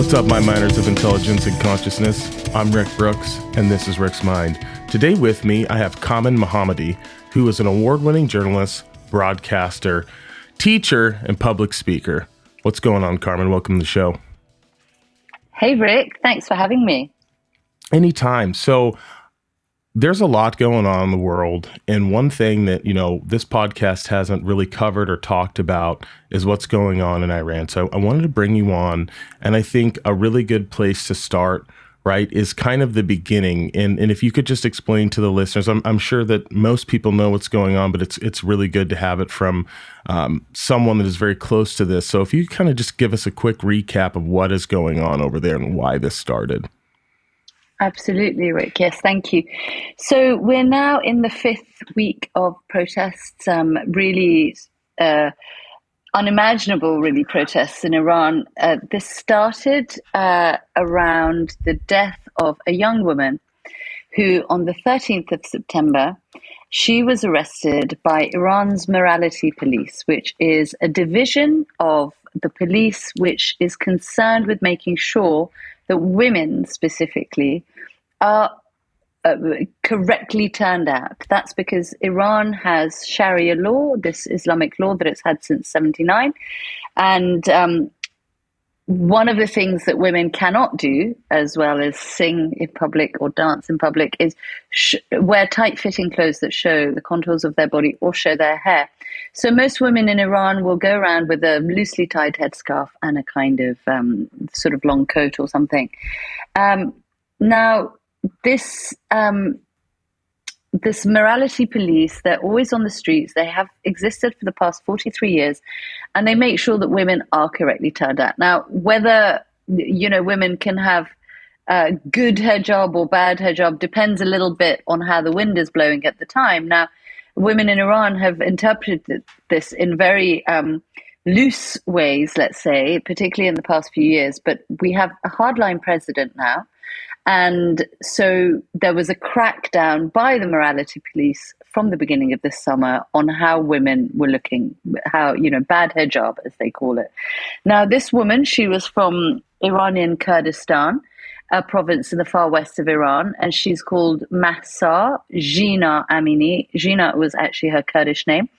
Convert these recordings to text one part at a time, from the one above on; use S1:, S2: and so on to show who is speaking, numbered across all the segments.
S1: What's up, my miners of intelligence and consciousness? I'm Rick Brooks, and this is Rick's Mind. Today with me, I have Kamin Mohammadi, who is an award-winning journalist, broadcaster, teacher, and public speaker. What's going on, Carmen? Welcome to the show.
S2: Hey, Rick. Thanks for having me.
S1: Anytime. So there's a lot going on in the world. And one thing that, this podcast hasn't really covered or talked about is what's going on in Iran. So I wanted to bring you on. And I think a really good place to start, right, is kind of the beginning. And if you could just explain to the listeners, I'm sure that most people know what's going on, but it's really good to have it from someone that is very close to this. So if you kind of just give us a quick recap of what is going on over there and why this started.
S2: Absolutely, Rick. Yes, thank you. So we're now in the fifth week of protests, really unimaginable, really, protests in Iran. This started around the death of a young woman who, on the 13th of September, she was arrested by Iran's morality police, which is a division of the police which is concerned with making sure that women specifically are correctly turned out. That's because Iran has sharia law, this Islamic law that it's had since 79. And one of the things that women cannot do, as well as sing in public or dance in public, is wear tight-fitting clothes that show the contours of their body or show their hair. So most women in Iran will go around with a loosely tied headscarf and a kind of sort of long coat or something. Now, this morality police, they're always on the streets. They have existed for the past 43 years, and they make sure that women are correctly turned out. Now, whether, women can have good hijab or bad hijab depends a little bit on how the wind is blowing at the time. Now, women in Iran have interpreted this in very loose ways, let's say, particularly in the past few years. But we have a hardline president now. And so there was a crackdown by the morality police from the beginning of this summer on how women were looking, how, bad hijab, as they call it. Now, this woman, she was from Iranian Kurdistan, a province in the far west of Iran, and she's called Mahsa Jina Amini. Jina was actually her Kurdish name.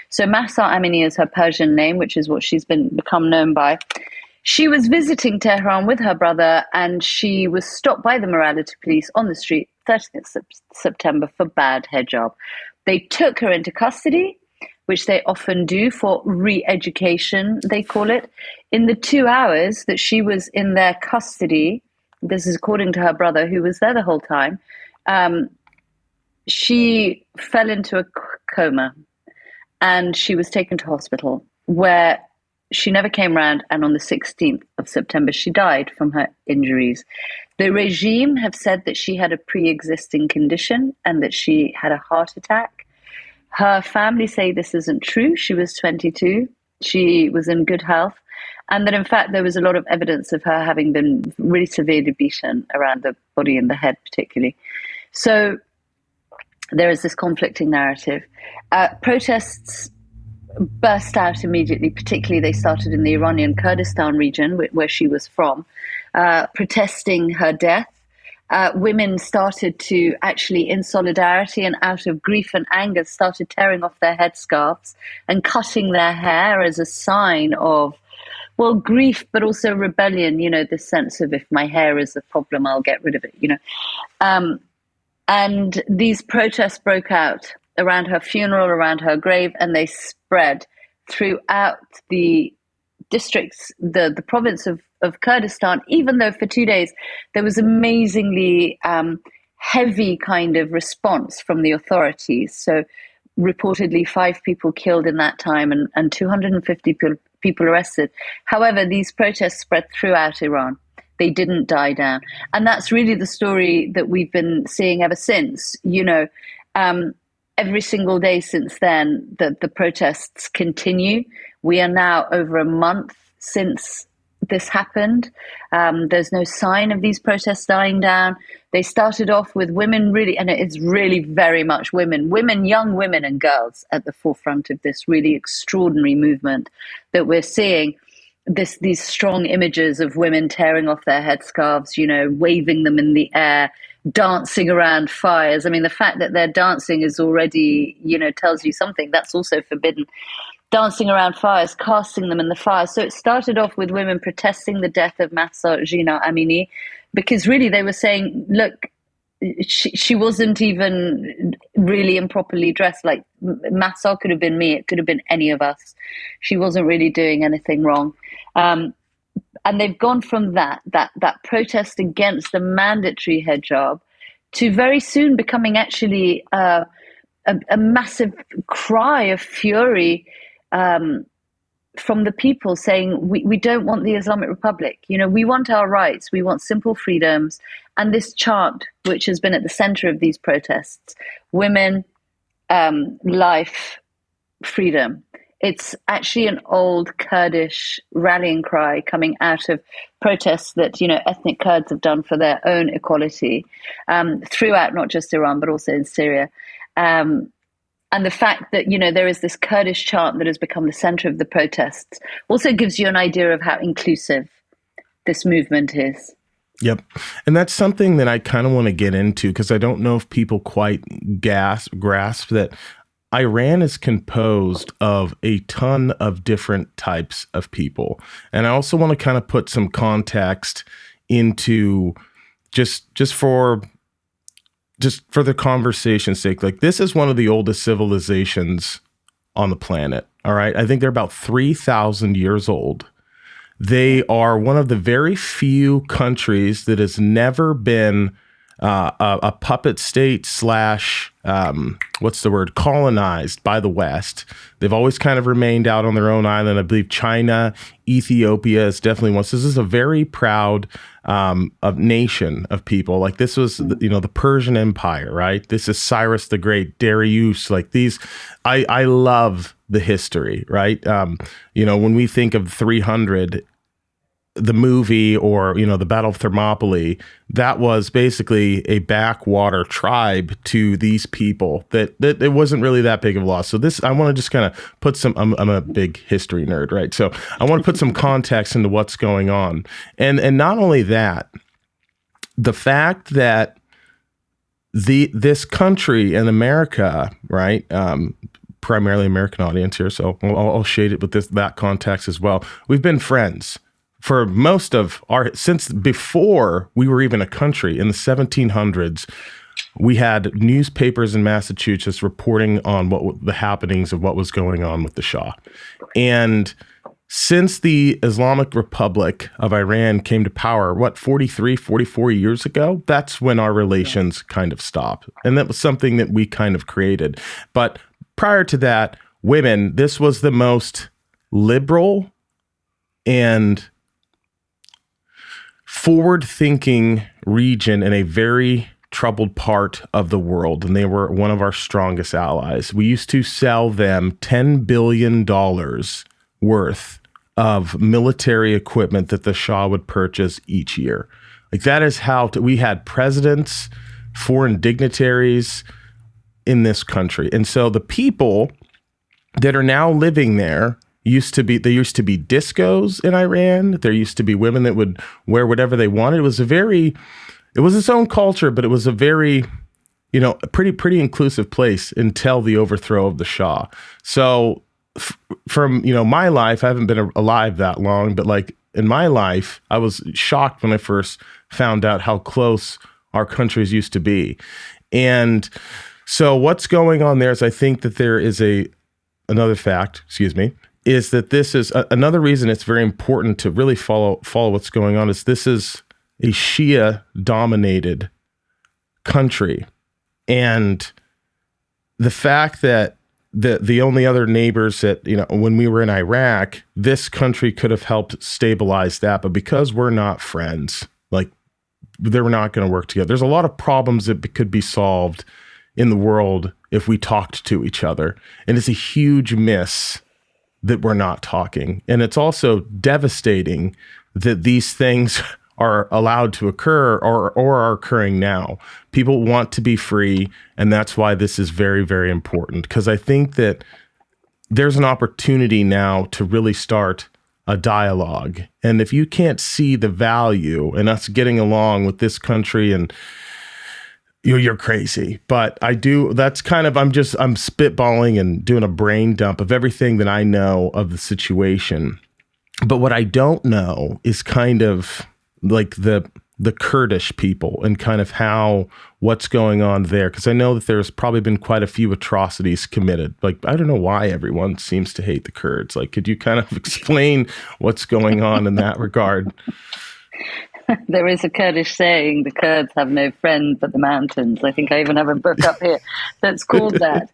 S2: So Mahsa Amini is her Persian name, which is what she's become known by. She was visiting Tehran with her brother, and she was stopped by the morality police on the street 30th September for bad hijab. They took her into custody, which they often do for re-education, they call it. In the 2 hours that she was in their custody, this is according to her brother, who was there the whole time, she fell into a coma, and she was taken to hospital, where she never came around, and on the 16th of September, she died from her injuries. The regime have said that she had a pre-existing condition and that she had a heart attack. Her family say this isn't true. She was 22. She was in good health. And that, in fact, there was a lot of evidence of her having been really severely beaten around the body and the head, particularly. So there is this conflicting narrative. Protests burst out immediately. Particularly, they started in the Iranian Kurdistan region, where she was from, protesting her death. Women started to actually, in solidarity and out of grief and anger, started tearing off their headscarves and cutting their hair as a sign of, well, grief, but also rebellion, this sense of, if my hair is the problem, I'll get rid of it, And these protests broke out around her funeral, around her grave, and they spread throughout the districts, the province of Kurdistan, even though for 2 days there was amazingly heavy kind of response from the authorities. So reportedly 5 people killed in that time and 250 people arrested. However, these protests spread throughout Iran. They didn't die down. And that's really the story that we've been seeing ever since. Every single day since then, the protests continue. We are now over a month since this happened. There's no sign of these protests dying down. They started off with women really, and it's really very much women, young women and girls at the forefront of this really extraordinary movement that we're seeing. these strong images of women tearing off their headscarves, waving them in the air, dancing around fires. I mean, the fact that they're dancing is already, tells you something. That's also forbidden. Dancing around fires, casting them in the fire. So it started off with women protesting the death of Mahsa Jina Amini, because really they were saying, look, she wasn't even really improperly dressed. Like, Mahsa could have been me. It could have been any of us. She wasn't really doing anything wrong. And they've gone from that protest against the mandatory hijab to very soon becoming actually a massive cry of fury from the people, saying we don't want the Islamic Republic. We want our rights. We want simple freedoms. And this chant, which has been at the center of these protests, women, life, freedom. It's actually an old Kurdish rallying cry coming out of protests that, ethnic Kurds have done for their own equality throughout not just Iran, but also in Syria. And the fact that, there is this Kurdish chant that has become the center of the protests also gives you an idea of how inclusive this movement is.
S1: Yep. And that's something that I kind of want to get into, because I don't know if people quite grasp that Iran is composed of a ton of different types of people. And I also want to kind of put some context into just for the conversation's sake. Like, this is one of the oldest civilizations on the planet. All right. I think they're about 3,000 years old. They are one of the very few countries that has never been a puppet state / colonized by the West. They've always kind of remained out on their own island. I believe China, Ethiopia is definitely one. So this is a very proud nation of people. Like, this was, the Persian Empire, right? This is Cyrus the Great, Darius, like these. I love the history, right? When we think of 300, the movie, or, the Battle of Thermopylae, that was basically a backwater tribe to these people that it wasn't really that big of a loss. So I want to just kind of put I'm a big history nerd, right? So I want to put some context into what's going on. And not only that, the fact that this country in America, right, primarily American audience here, so I'll shade it with that context as well. We've been friends for most of since before we were even a country. In the 1700s, we had newspapers in Massachusetts reporting on the happenings of what was going on with the Shah. And since the Islamic Republic of Iran came to power, 44 years ago, that's when our relations kind of stopped. And that was something that we kind of created. But prior to that, women, this was the most liberal and forward-thinking region in a very troubled part of the world, and they were one of our strongest allies. We used to sell them $10 billion worth of military equipment that the Shah would purchase each year. Like, that is how we had presidents, foreign dignitaries in this country. And so the people that are now living there there used to be discos in Iran. There used to be women that would wear whatever they wanted. It was its own culture, but it was a very, pretty inclusive place until the overthrow of the Shah. So from, my life, I haven't been alive that long, but like in my life, I was shocked when I first found out how close our countries used to be. And so what's going on there is, I think that there is another fact, is that this is another reason it's very important to really follow what's going on, is this is a Shia-dominated country. And the fact that the only other neighbors that, when we were in Iraq, this country could have helped stabilize that. But because we're not friends, like, they're not going to work together. There's a lot of problems that could be solved in the world if we talked to each other. And it's a huge miss that we're not talking. And it's also devastating that these things are allowed to occur or are occurring now. People want to be free, and that's why this is very, very important. Because I think that there's an opportunity now to really start a dialogue. And if you can't see the value in us getting along with this country, and you're crazy. But I do, that's kind of, I'm spitballing and doing a brain dump of everything that I know of the situation. But what I don't know is kind of like the Kurdish people and kind of what's going on there. Because I know that there's probably been quite a few atrocities committed. Like, I don't know why everyone seems to hate the Kurds. Like, could you kind of explain what's going on in that regard?
S2: There is a Kurdish saying, the Kurds have no friend but the mountains. I think I even have a book up here that's called that.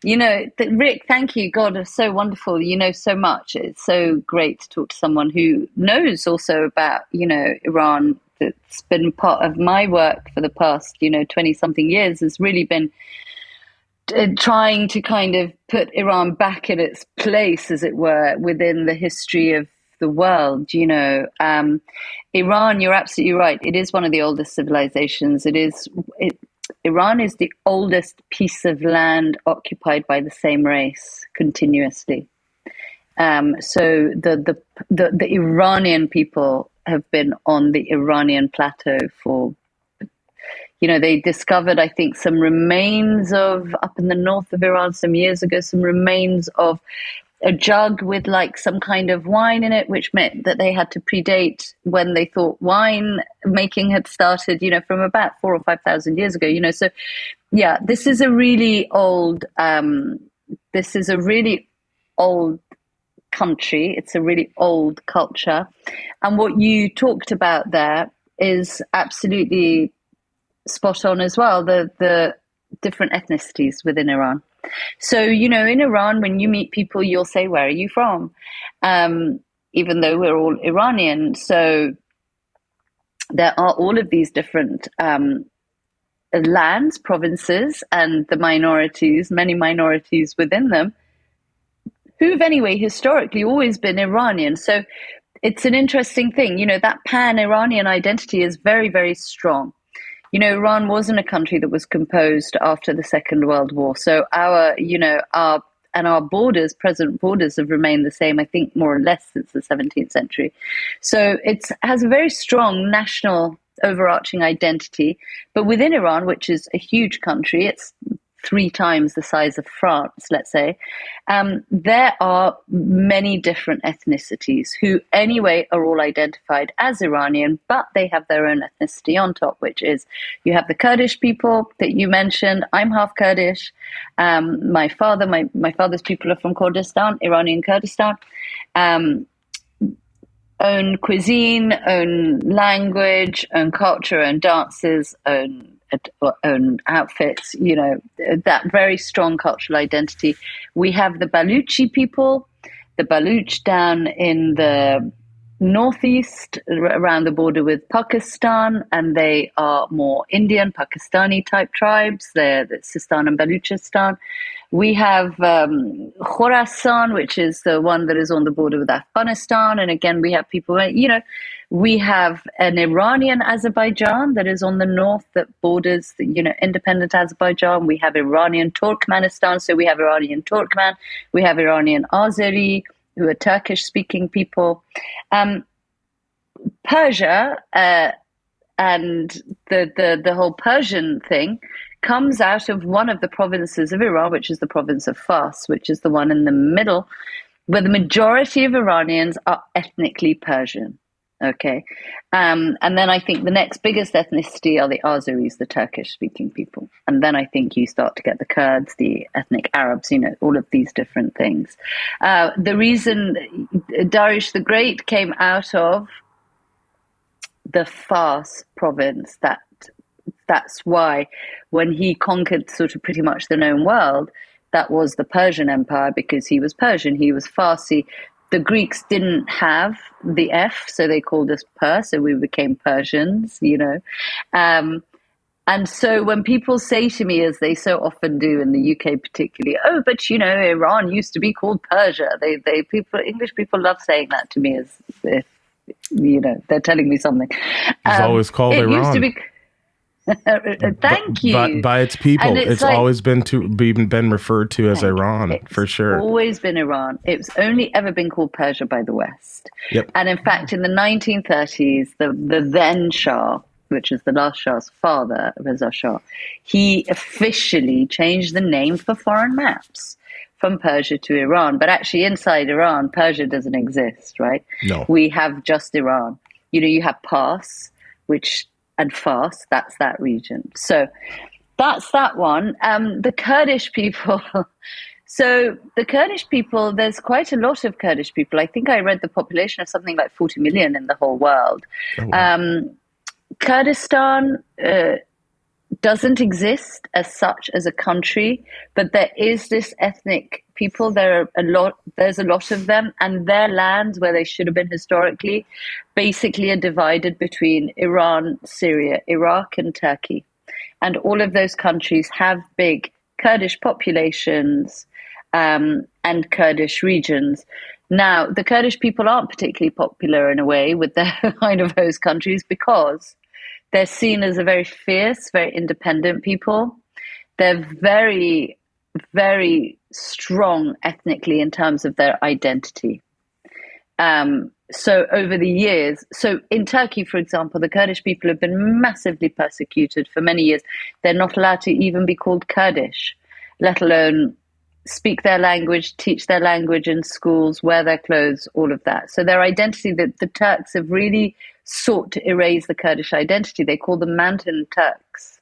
S2: Rick, thank you. God, it's so wonderful. You know so much. It's so great to talk to someone who knows also about, Iran. That's been part of my work for the past, 20-something years, has really been trying to kind of put Iran back in its place, as it were, within the history of the world. Iran, you're absolutely right. It is one of the oldest civilizations. Iran is the oldest piece of land occupied by the same race continuously. So the Iranian people have been on the Iranian plateau for, they discovered, I think, some remains of, up in the north of Iran some years ago, some remains of a jug with like some kind of wine in it, which meant that they had to predate when they thought wine making had started, from about 4,000 or 5,000 years ago. So yeah, this is a really old country. It's a really old culture. And what you talked about there is absolutely spot on as well. The different ethnicities within Iran. So, in Iran, when you meet people, you'll say, where are you from? Even though we're all Iranian. So there are all of these different lands, provinces, and the minorities, many minorities within them, who've anyway historically always been Iranian. So it's an interesting thing. That pan-Iranian identity is very, very strong. Iran wasn't a country that was composed after the Second World War. So our borders, present borders, have remained the same, I think, more or less since the 17th century. So it has a very strong national overarching identity. But within Iran, which is a huge country, it's 3 times the size of France, let's say, there are many different ethnicities who anyway are all identified as Iranian, but they have their own ethnicity on top, which is, you have the Kurdish people that you mentioned. I'm half Kurdish. My father's people are from Kurdistan, Iranian Kurdistan. Own cuisine, own language, own culture, own dances, own outfits, that very strong cultural identity. We have the Baluchi people, the Baluch down in the northeast around the border with Pakistan, and they are more Indian, Pakistani type tribes. They're the Sistan and Baluchistan. We have Khorasan, which is the one that is on the border with Afghanistan. And again, we have people, we have an Iranian Azerbaijan that is on the north that borders, independent Azerbaijan. We have Iranian Turkmenistan. So we have Iranian Turkmen. We have Iranian Azeri, who are Turkish-speaking people. Persia and the whole Persian thing comes out of one of the provinces of Iran, which is the province of Fars, which is the one in the middle, where the majority of Iranians are ethnically Persian. Okay. And then I think the next biggest ethnicity are the Azeris, the Turkish-speaking people. And then I think you start to get the Kurds, the ethnic Arabs, all of these different things. The reason Darius the Great came out of the Fars province, that's why when he conquered sort of pretty much the known world, that was the Persian Empire, because he was Persian, he was Farsi. The Greeks didn't have the F, so they called us Per, so we became Persians, And so when people say to me, as they so often do in the UK particularly, oh, but Iran used to be called Persia. English people love saying that to me as if, they're telling me something.
S1: It's always called Iran.
S2: Used to be, Thank
S1: but
S2: you.
S1: by its
S2: And
S1: people,
S2: it's
S1: it's
S2: like,
S1: always been referred to as
S2: thank you.
S1: Iran
S2: It's
S1: for sure.
S2: always been Iran. It's only ever been called Persia by the West.
S1: Yep.
S2: And in fact, in the 1930s, the then Shah, which is the last Shah's father, Reza Shah, he officially changed the name for foreign maps from Persia to Iran. But actually, inside Iran, Persia doesn't exist, right?
S1: No.
S2: We have just Iran. You know, you have Pars, and Fars, that's that region. So that's that one. The Kurdish people. So the Kurdish people, there's quite a lot of Kurdish people. I think I read the population of something like 40 million in the whole world.
S1: Oh, wow.
S2: Kurdistan doesn't exist as such as a country, but there is this ethnic people. There's a lot of them, and their lands, where they should have been historically, basically are divided between Iran, Syria, Iraq, and Turkey. And all of those countries have big Kurdish populations and Kurdish regions. Now, the Kurdish people aren't particularly popular in a way with the kind of host countries because they're seen as a very fierce, very independent people. They're very, very strong ethnically in terms of their identity. So over the years, so in Turkey, for example, the Kurdish people have been massively persecuted for many years. They're not allowed to even be called Kurdish, let alone speak their language, teach their language in schools, wear their clothes, all of that. So their identity, the Turks have really sought to erase the Kurdish identity. They call them mountain Turks,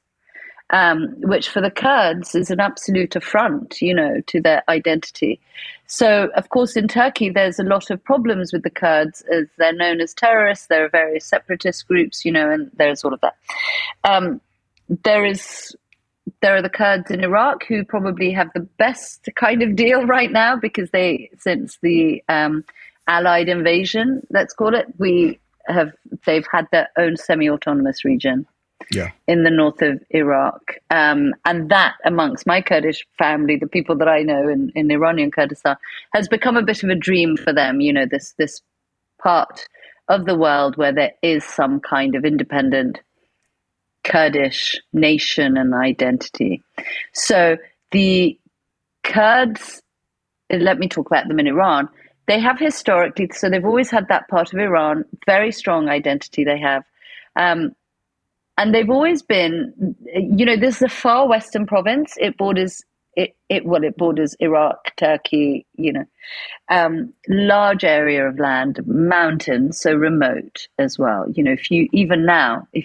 S2: which for the Kurds is an absolute affront, to their identity. So, of course, in Turkey, there's a lot of problems with the Kurds as they're known as terrorists. There are various separatist groups, and there's all of that. There are the Kurds in Iraq who probably have the best kind of deal right now because since the Allied invasion, let's call it, they've had their own semi-autonomous region.
S1: Yeah.
S2: In the north of Iraq. And that, amongst my Kurdish family, the people that I know in Iranian Kurdistan, has become a bit of a dream for them, this part of the world where there is some kind of independent Kurdish nation and identity. So the Kurds, let me talk about them in Iran, they have historically, so they've always had that part of Iran, very strong identity they have. And they've always been, this is a far western province. It borders Iraq, Turkey, large area of land, mountains, so remote as well. If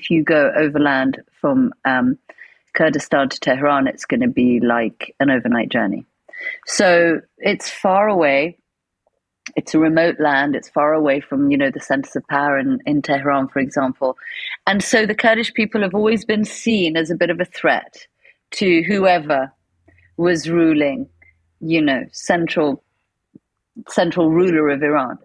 S2: you go overland from Kurdistan to Tehran, it's going to be like an overnight journey. So it's far away. It's a remote land. It's far away from, the centers of power in Tehran, for example. And so the Kurdish people have always been seen as a bit of a threat to whoever was ruling, central ruler of Iran.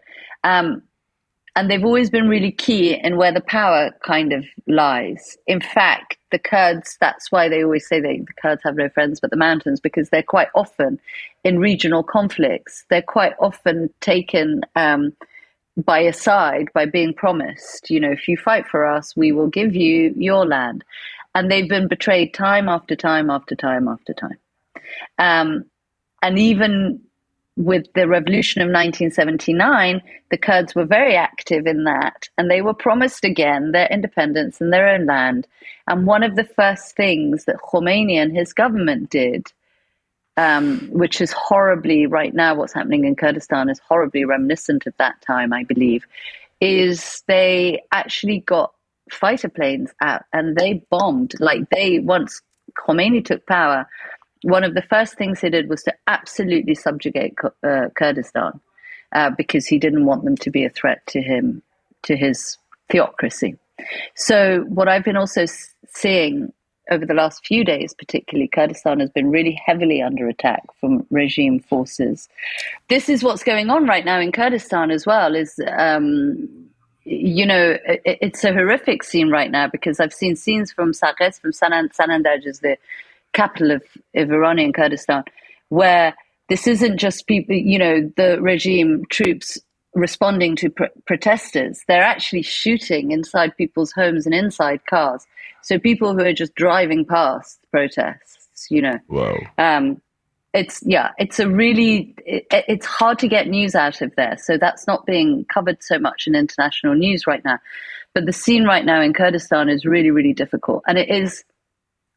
S2: And they've always been really key in where the power kind of lies. In fact, the Kurds, that's why they always say the Kurds have no friends but the mountains, because they're quite often in regional conflicts. They're quite often taken by a side by being promised, if you fight for us, we will give you your land. And they've been betrayed time after time after time after time. And even with the revolution of 1979, the Kurds were very active in that, and they were promised again their independence and their own land. And one of the first things that Khomeini and his government did, which is horribly, right now what's happening in Kurdistan is horribly reminiscent of that time, I believe, is they actually got fighter planes out and they bombed. Once Khomeini took power, one of the first things he did was to absolutely subjugate Kurdistan because he didn't want them to be a threat to him, to his theocracy. So what I've been also seeing over the last few days, particularly, Kurdistan has been really heavily under attack from regime forces. This is what's going on right now in Kurdistan as well, is, it's a horrific scene right now because I've seen scenes from Saqqez, from Sanandaj, is the capital of Iranian Kurdistan, where this isn't just people, the regime troops responding to protesters, they're actually shooting inside people's homes and inside cars. So people who are just driving past protests,
S1: Whoa.
S2: It's hard to get news out of there. So that's not being covered so much in international news right now. But the scene right now in Kurdistan is really, really difficult. And it is,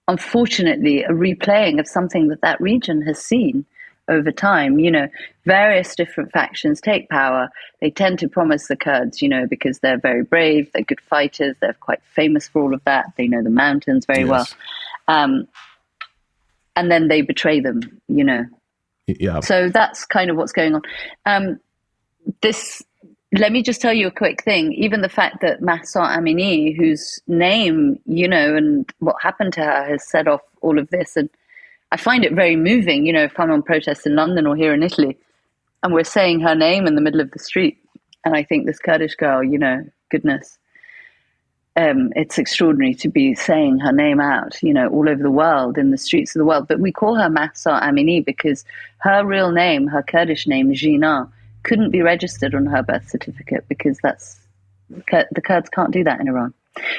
S2: unfortunately, a replaying of something that region has seen over time. Various different factions take power. They tend to promise the Kurds, because they're very brave, they're good fighters, they're quite famous for all of that. They know the mountains very well. And then they betray them,
S1: Yeah.
S2: So that's kind of what's going on. Let me just tell you a quick thing. Even the fact that Mahsa Amini, whose name, and what happened to her has set off all of this. And I find it very moving, if I'm on protests in London or here in Italy, and we're saying her name in the middle of the street. And I think this Kurdish girl, goodness, it's extraordinary to be saying her name out, all over the world, in the streets of the world. But we call her Mahsa Amini because her real name, her Kurdish name, Jina, couldn't be registered on her birth certificate because the Kurds can't do that in Iran.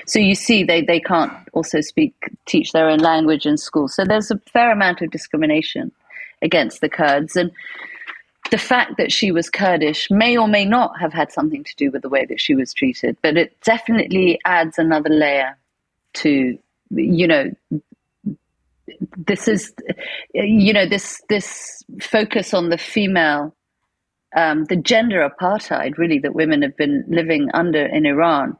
S2: So you see, they can't also teach their own language in school. So there's a fair amount of discrimination against the Kurds. And the fact that she was Kurdish may or may not have had something to do with the way that she was treated, but it definitely adds another layer to, this is, this focus on the female, the gender apartheid, really, that women have been living under in Iran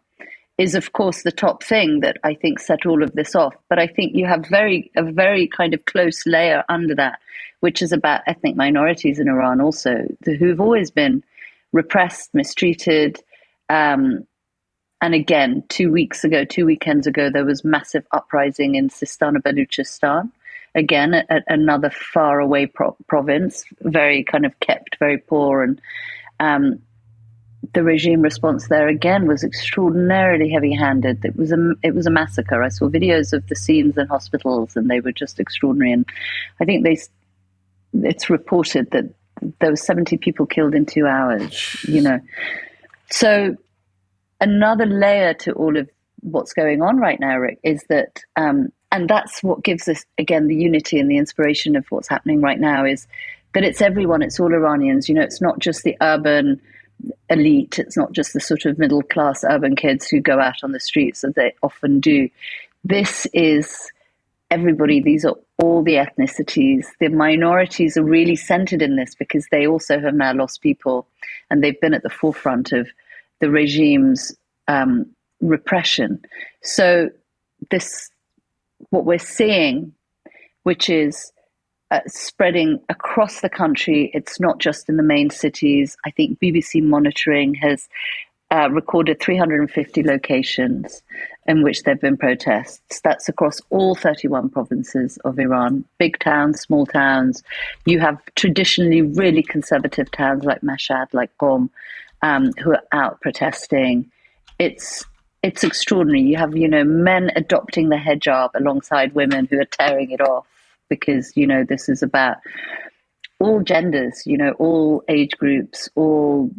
S2: is, of course, the top thing that I think set all of this off. But I think you have a very kind of close layer under that, which is about ethnic minorities in Iran also, who've always been repressed, mistreated. And again, 2 weekends ago, there was massive uprising in Sistan and Baluchistan. Again, another faraway province, very kind of kept, very poor. And the regime response there, again, was extraordinarily heavy-handed. It was a massacre. I saw videos of the scenes in hospitals, and they were just extraordinary. And I think it's reported that there were 70 people killed in 2 hours, So another layer to all of what's going on right now, Rick, is that, and that's what gives us, again, the unity and the inspiration of what's happening right now, is that it's everyone, it's all Iranians. It's not just the urban elite, it's not just the sort of middle-class urban kids who go out on the streets as they often do. This is everybody. These are all the ethnicities. The minorities are really centered in this because they also have now lost people, and they've been at the forefront of the regime's repression. So what we're seeing, which is spreading across the country, it's not just in the main cities. I think BBC Monitoring has recorded 350 locations in which there have been protests. That's across all 31 provinces of Iran, big towns, small towns. You have traditionally really conservative towns like Mashhad, like Qom, who are out protesting. It's extraordinary. You have, men adopting the hijab alongside women who are tearing it off because, this is about all genders, all age groups, all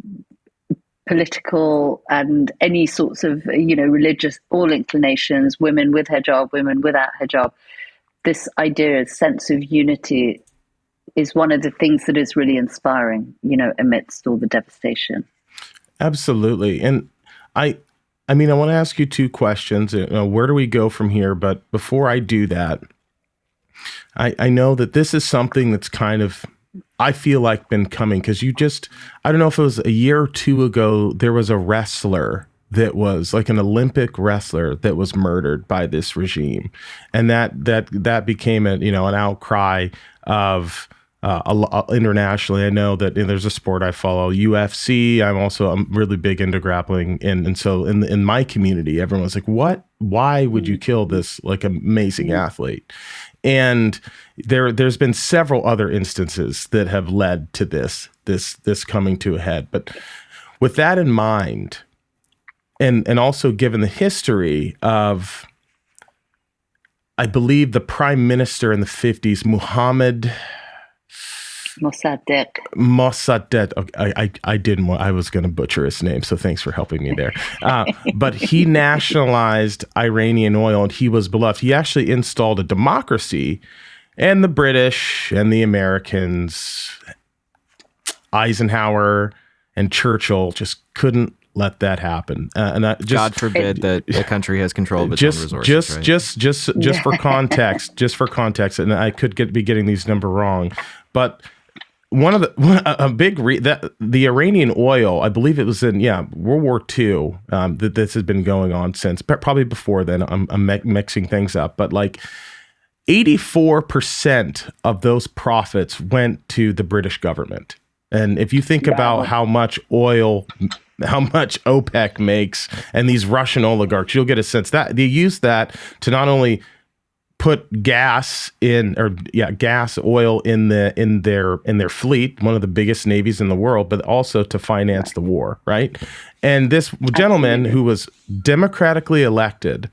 S2: political and any sorts of, religious, all inclinations, women with hijab, women without hijab. This idea, sense of unity is one of the things that is really inspiring, amidst all the devastation.
S1: Absolutely. And I want to ask you two questions. Where do we go from here? But before I do that, I know that this is something that's kind of, I feel like, been coming because I don't know if it was a year or two ago, there was a wrestler that was like an Olympic wrestler that was murdered by this regime. And that became an outcry of internationally. I know that there's a sport I follow, UFC. I'm really big into grappling. And so in my community, everyone's like, what? Why would you kill this like amazing athlete? And there's been several other instances that have led to this coming to a head. But with that in mind, and also given the history of, I believe, the prime minister in the 50s,
S2: Mossadegh.
S1: Mossadegh. Okay, I didn't want. I was going to butcher his name, so thanks for helping me there. But he nationalized Iranian oil, and he was beloved. He actually installed a democracy, and the British and the Americans, Eisenhower and Churchill, just couldn't let that happen.
S3: God forbid that a country has control of its own resources.
S1: Just for context, and I could be getting these numbers wrong, but the Iranian oil, I believe it was in World War II, that this has been going on since, but probably before then. I'm mixing things up, but like 84% of those profits went to the British government. And if you think about how much OPEC makes and these Russian oligarchs, you'll get a sense that they use that to not only put gas in oil in their fleet, one of the biggest navies in the world, but also to finance the war, right? And this gentleman who was democratically elected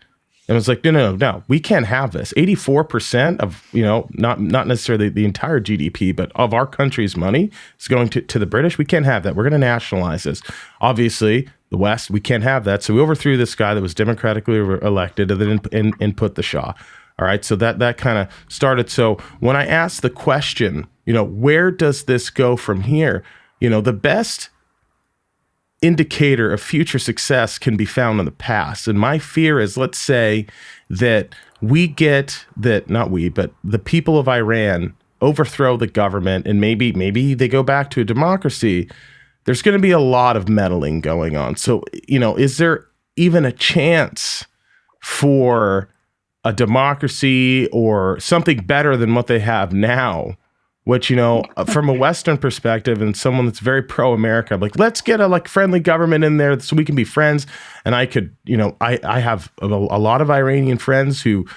S1: and was like, no, we can't have this. 84% of, not necessarily the entire GDP, but of our country's money is going to the British. We can't have that. We're going to nationalize this. Obviously, the West, we can't have that. So we overthrew this guy that was democratically elected and then put the Shah. All right. So that kind of started. So when I asked the question, where does this go from here? The best indicator of future success can be found in the past. And my fear is, let's say that but the people of Iran overthrow the government and maybe they go back to a democracy. There's going to be a lot of meddling going on. So, is there even a chance for a democracy or something better than what they have now? Which, from a Western perspective and someone that's very pro-America, I'm like, let's get a friendly government in there so we can be friends. And I could, I have a lot of Iranian friends who,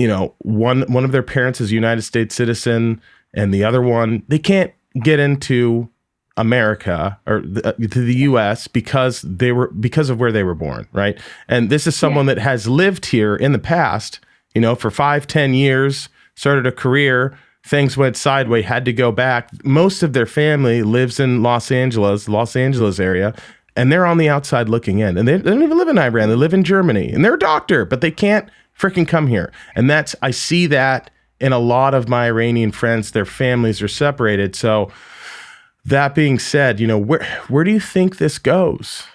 S1: one of their parents is a United States citizen, and the other one, they can't get into America or to the U.S. because of where they were born, right? And this is someone that has lived here in the past, for 5-10 years, started a career. Things went sideways, had to go back. Most of their family lives in Los Angeles area, and they're on the outside looking in. And they don't even live in Iran. They live in Germany, and they're a doctor, but they can't freaking come here. And I see that in a lot of my Iranian friends. Their families are separated. So that being said, where do you think this goes?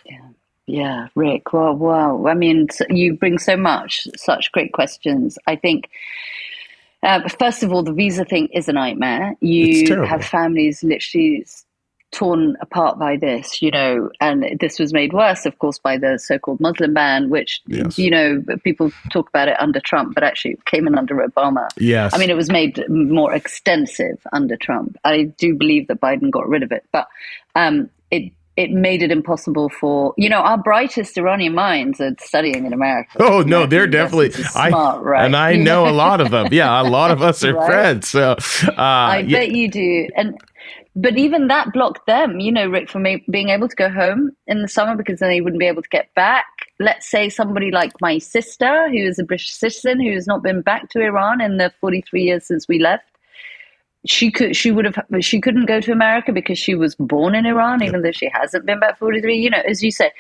S2: Yeah, Rick. Well, wow. I mean, you bring such great questions. I think, first of all, the visa thing is a nightmare. You have families literally torn apart by this, and this was made worse, of course, by the so-called Muslim ban, which, people talk about it under Trump, but actually it came in under Obama.
S1: Yes.
S2: I mean, it was made more extensive under Trump. I do believe that Biden got rid of it, but it made it impossible for, our brightest Iranian minds are studying in America.
S1: Oh, no, they're definitely
S2: smart, right?
S1: And I know a lot of them. Yeah, a lot of us are friends. So
S2: I bet you do. But even that blocked them, Rick, from being able to go home in the summer because then they wouldn't be able to get back. Let's say somebody like my sister, who is a British citizen, who has not been back to Iran in the 43 years since we left. She couldn't go to America because she was born in Iran, even though she hasn't been back 43. As you say,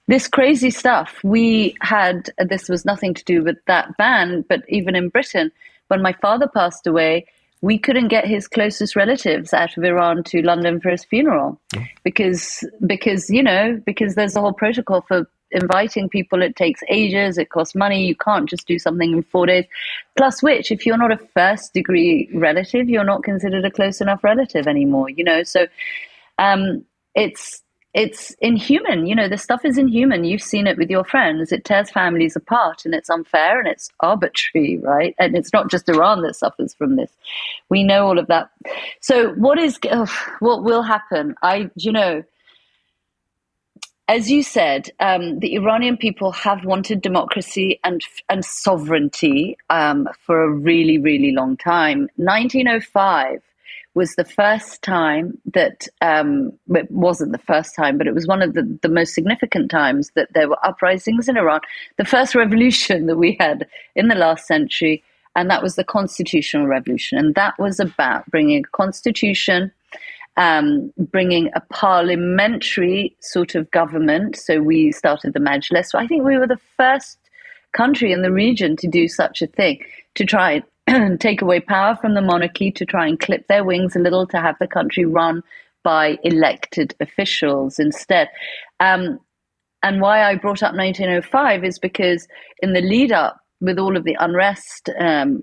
S2: this crazy stuff this was nothing to do with that ban, but even in Britain, when my father passed away, we couldn't get his closest relatives out of Iran to London for his funeral because there's a whole protocol for inviting people. It takes ages, it costs money. You can't just do something in 4 days. Plus which, if you're not a first degree relative, you're not considered a close enough relative anymore, so it's inhuman. This stuff is inhuman. You've seen it with your friends. It tears families apart, and it's unfair and it's arbitrary, right? And it's not just Iran that suffers from this. We know all of that. So what will happen? As you said, the Iranian people have wanted democracy and sovereignty for a really, really long time. 1905 was the first time that, it wasn't the first time, but it was one of the most significant times that there were uprisings in Iran. The first revolution that we had in the last century, and that was the Constitutional Revolution. And that was about bringing a constitution, bringing a parliamentary sort of government. So we started the Majlis. So I think we were the first country in the region to do such a thing, to try and take away power from the monarchy, to try and clip their wings a little, to have the country run by elected officials instead. And why I brought up 1905 is because in the lead up, with all of the unrest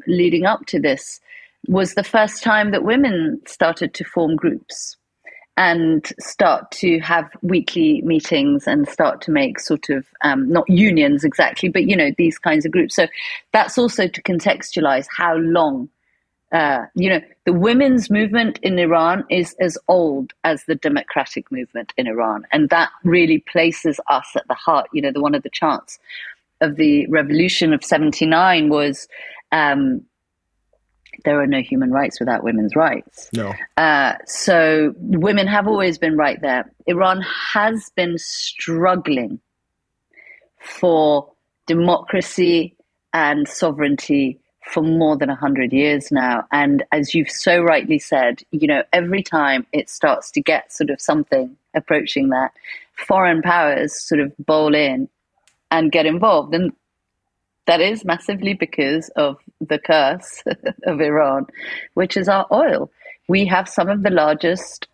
S2: leading up to this, was the first time that women started to form groups and start to have weekly meetings and start to make sort of, not unions exactly, but, these kinds of groups. So that's also to contextualize how long, the women's movement in Iran is as old as the democratic movement in Iran. And that really places us at the heart. One of the chants of the revolution of 79 was, there are no human rights without women's rights.
S1: No.
S2: So women have always been right there. Iran has been struggling for democracy and sovereignty for more than 100 years now. And as you've so rightly said, every time it starts to get sort of something approaching that, foreign powers sort of bowl in and get involved. And that is massively because of the curse of Iran, which is our oil. We have some of the largest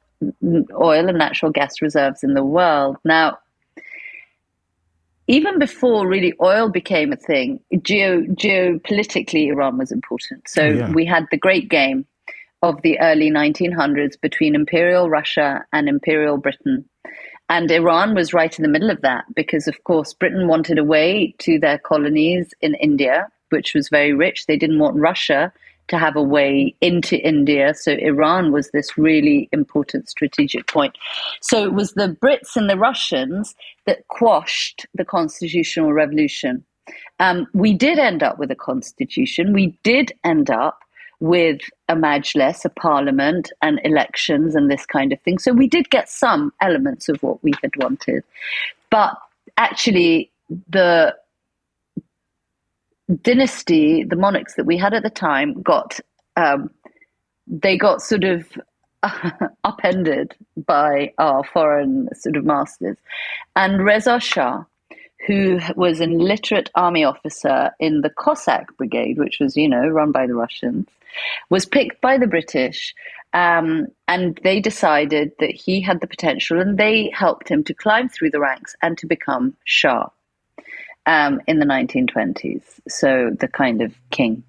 S2: oil and natural gas reserves in the world. Now, even before really oil became a thing, geopolitically, Iran was important. So we had the great game of the early 1900s between Imperial Russia and Imperial Britain. And Iran was right in the middle of that because, of course, Britain wanted a way to their colonies in India, which was very rich. They didn't want Russia to have a way into India. So Iran was this really important strategic point. So it was the Brits and the Russians that quashed the constitutional revolution. We did end up with a constitution. We did end up with a majlis, a parliament, and elections and this kind of thing. So we did get some elements of what we had wanted. But actually, the dynasty, the monarchs that we had at the time got sort of upended by our foreign sort of masters. And Reza Shah, who was an illiterate army officer in the Cossack Brigade, which was, run by the Russians, was picked by the British, and they decided that he had the potential, and they helped him to climb through the ranks and to become Shah in the 1920s, so the kind of king.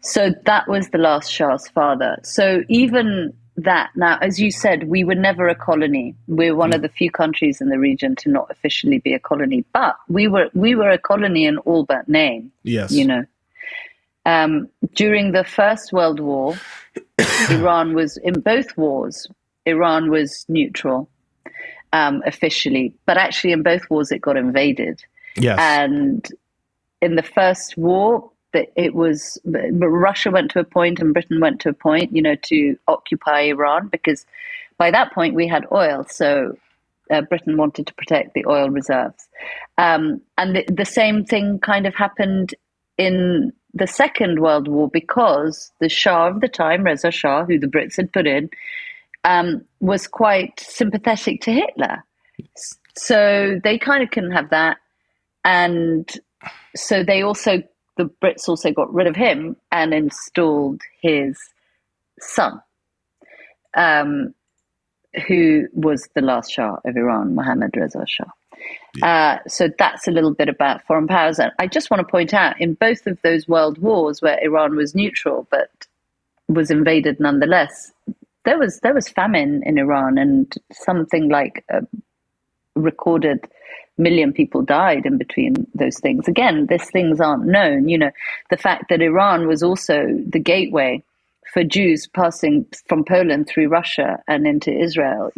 S2: So that was the last Shah's father. So even that, now, as you said, we were never a colony. We're one of the few countries in the region to not officially be a colony, but we were a colony in all but name.
S1: Yes.
S2: During the First World War, Iran was in both wars. Iran was neutral officially, but actually in both wars it got invaded.
S1: Yes.
S2: And in the First War, Russia went to a point and Britain went to a point, to occupy Iran, because by that point we had oil. So Britain wanted to protect the oil reserves. And the same thing kind of happened in the Second World War, because the Shah of the time, Reza Shah, who the Brits had put in, was quite sympathetic to Hitler. So they kind of couldn't have that. And so the Brits also got rid of him and installed his son, who was the last Shah of Iran, Mohammad Reza Shah. So that's a little bit about foreign powers. And I just want to point out, in both of those world wars where Iran was neutral but was invaded nonetheless, there was famine in Iran, and something like a recorded million people died in between those things. Again, these things aren't known. The fact that Iran was also the gateway for Jews passing from Poland through Russia and into Israel,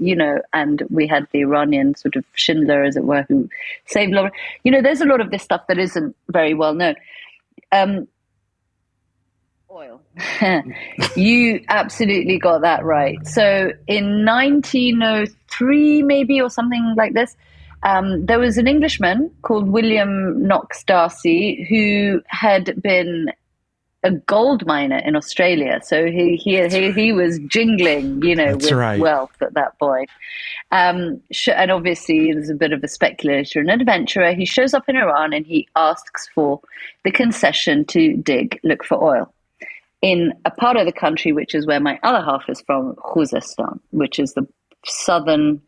S2: and we had the Iranian sort of Schindler, as it were, who saved a lot. There's a lot of this stuff that isn't very well known. Oil. You absolutely got that right. So in 1903, maybe, or something like this, there was an Englishman called William Knox Darcy who had been a gold miner in Australia. So he was jingling, with wealth at that point. And obviously, there's a bit of a speculator and adventurer. He shows up in Iran and he asks for the concession to look for oil in a part of the country, which is where my other half is from, Khuzestan, which is the southern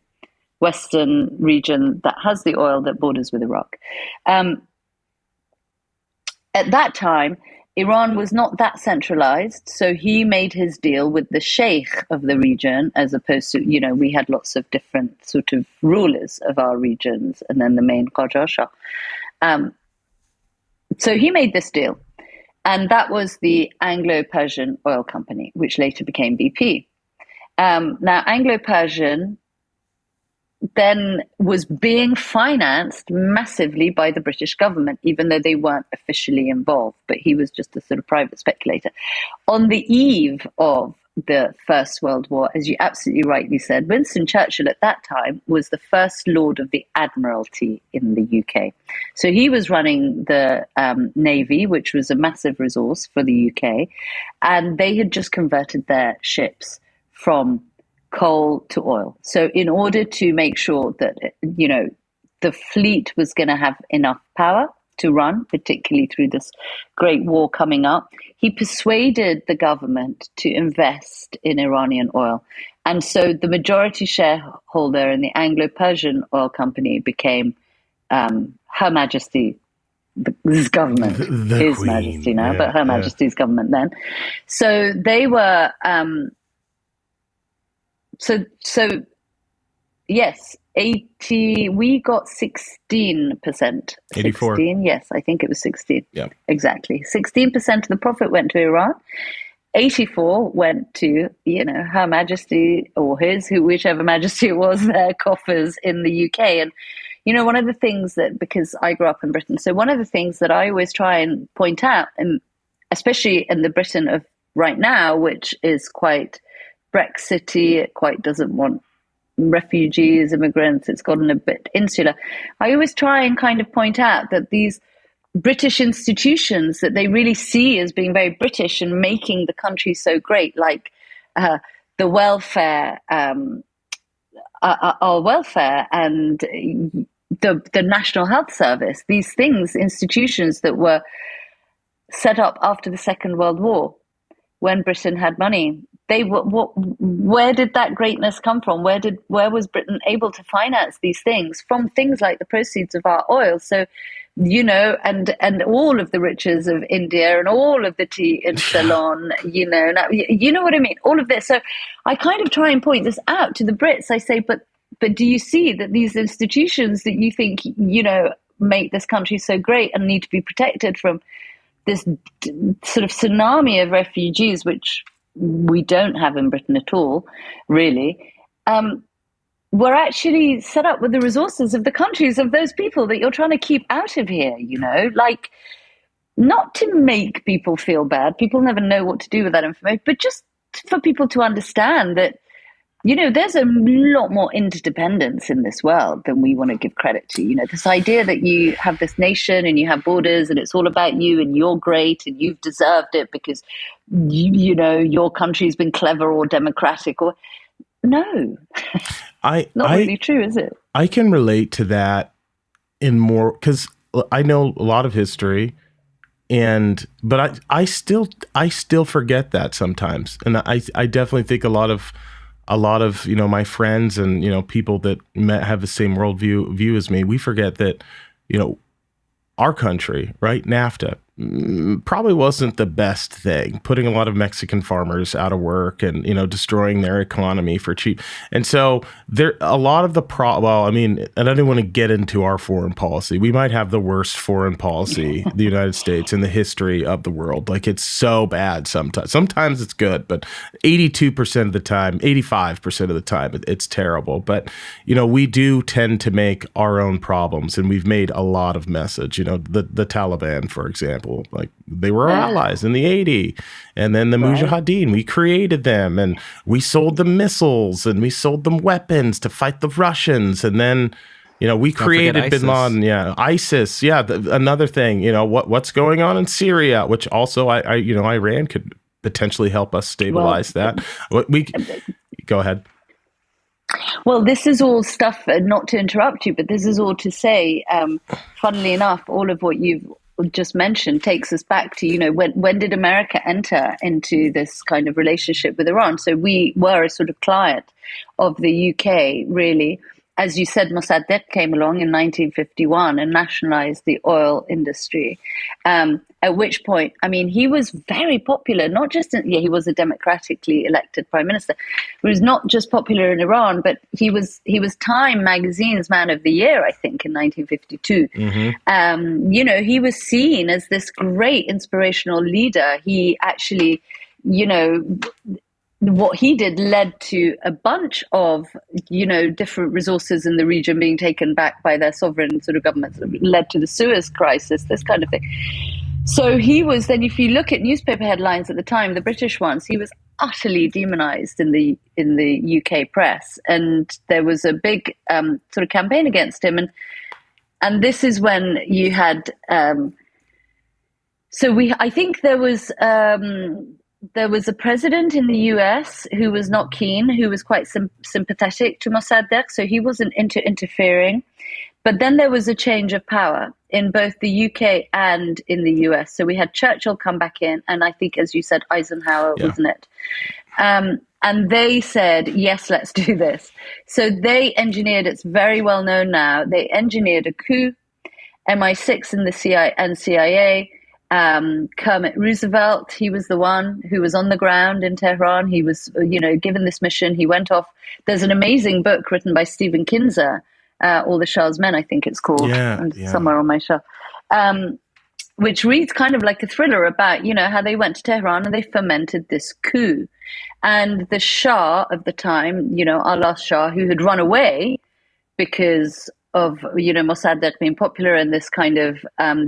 S2: western region that has the oil that borders with Iraq. At that time, Iran was not that centralized, so he made his deal with the sheikh of the region, as opposed to, we had lots of different sort of rulers of our regions, and then the main Qajar Shah. So he made this deal, and that was the Anglo-Persian Oil Company, which later became BP. Now, Anglo-Persian then was being financed massively by the British government, even though they weren't officially involved, but he was just a sort of private speculator. On the eve of the First World War, as you absolutely rightly said, Winston Churchill at that time was the First Lord of the Admiralty in the UK. So he was running the Navy, which was a massive resource for the UK, and they had just converted their ships from coal to oil. So in order to make sure that, the fleet was going to have enough power to run, particularly through this great war coming up, he persuaded the government to invest in Iranian oil. And so the majority shareholder in the Anglo-Persian Oil Company became Her Majesty, this government, His Queen, Majesty now, but Her Majesty's government then. So they were... So yes, 80. We got 16%.
S1: 84.
S2: 16, yes, I think it was 16.
S1: Yeah,
S2: exactly. 16% of the profit went to Iran. 84 went to Her Majesty or whichever Majesty it was, their coffers in the UK. And one of the things that, because I grew up in Britain, so one of the things that I always try and point out, and especially in the Britain of right now, which is quite Brexity, it quite doesn't want refugees, immigrants, it's gotten a bit insular. I always try and kind of point out that these British institutions that they really see as being very British and making the country so great, like the welfare, our welfare and the National Health Service, these things, institutions that were set up after the Second World War when Britain had money. Where did that greatness come from? Where was Britain able to finance these things? From things like the proceeds of our oil. So, and all of the riches of India and all of the tea in Ceylon, now, you know what I mean? All of this. So I kind of try and point this out to the Brits. I say, but do you see that these institutions that you think, make this country so great and need to be protected from this sort of tsunami of refugees, which we don't have in Britain at all, really, were actually set up with the resources of the countries of those people that you're trying to keep out of here, like not to make people feel bad. People never know what to do with that information, but just for people to understand that, there's a lot more interdependence in this world than we want to give credit to. This idea that you have this nation and you have borders and it's all about you and you're great and you've deserved it because, your country's been clever or democratic or... No. Not really true, is it?
S1: I can relate to that in more... Because I know a lot of history, but I still forget that sometimes. And I definitely think a lot of my friends and people that have the same worldview as me, we forget that our country, right, NAFTA, probably wasn't the best thing, putting a lot of Mexican farmers out of work and destroying their economy for cheap. And so there a lot of the and I don't want to get into our foreign policy. We might have the worst foreign policy, the United States, in the history of the world. Like, it's so bad sometimes. Sometimes it's good, but 82% of the time, 85% of the time, it's terrible. But we do tend to make our own problems, and we've made a lot of messes. The Taliban, for example. Like, they were our allies in the 80s, and then the Mujahideen, we created them, and we sold them missiles and we sold them weapons to fight the Russians, and then We created bin Laden. Yeah, ISIS. Yeah, another thing. What's going on in Syria, which also Iran could potentially help us stabilize that. Go ahead.
S2: Well, this is all stuff, not to interrupt you, but this is all to say, funnily enough, all of what you've just mentioned takes us back to, when did America enter into this kind of relationship with Iran? So we were a sort of client of the UK, really. As you said, Mossadegh came along in 1951 and nationalized the oil industry, at which point, he was very popular, not just he was a democratically elected prime minister. He was not just popular in Iran, but he was Time magazine's Man of the Year, I think, in 1952. Mm-hmm. He was seen as this great inspirational leader. He actually, what he did led to a bunch of, different resources in the region being taken back by their sovereign sort of governments, led to the Suez crisis, this kind of thing. So he was, then if you look at newspaper headlines at the time, the British ones, he was utterly demonized in the UK press. And there was a big sort of campaign against him. And this is when you had, I think there was a president in the US who was not keen, who was quite sympathetic to Mossadegh, so he wasn't interfering. But then there was a change of power in both the UK and in the US. So we had Churchill come back in, and I think, as you said, Eisenhower, wasn't it? And they said, yes, let's do this. So they engineered, it's very well known now, they engineered a coup, MI6 and the CIA, Kermit Roosevelt, he was the one who was on the ground in Tehran. He was, given this mission. He went off. There's an amazing book written by Stephen Kinzer, All the Shah's Men, I think it's called, somewhere on my shelf, which reads kind of like a thriller about, how they went to Tehran and they fomented this coup. And the Shah of the time, our last Shah, who had run away because of, Mossadegh being popular and this kind of,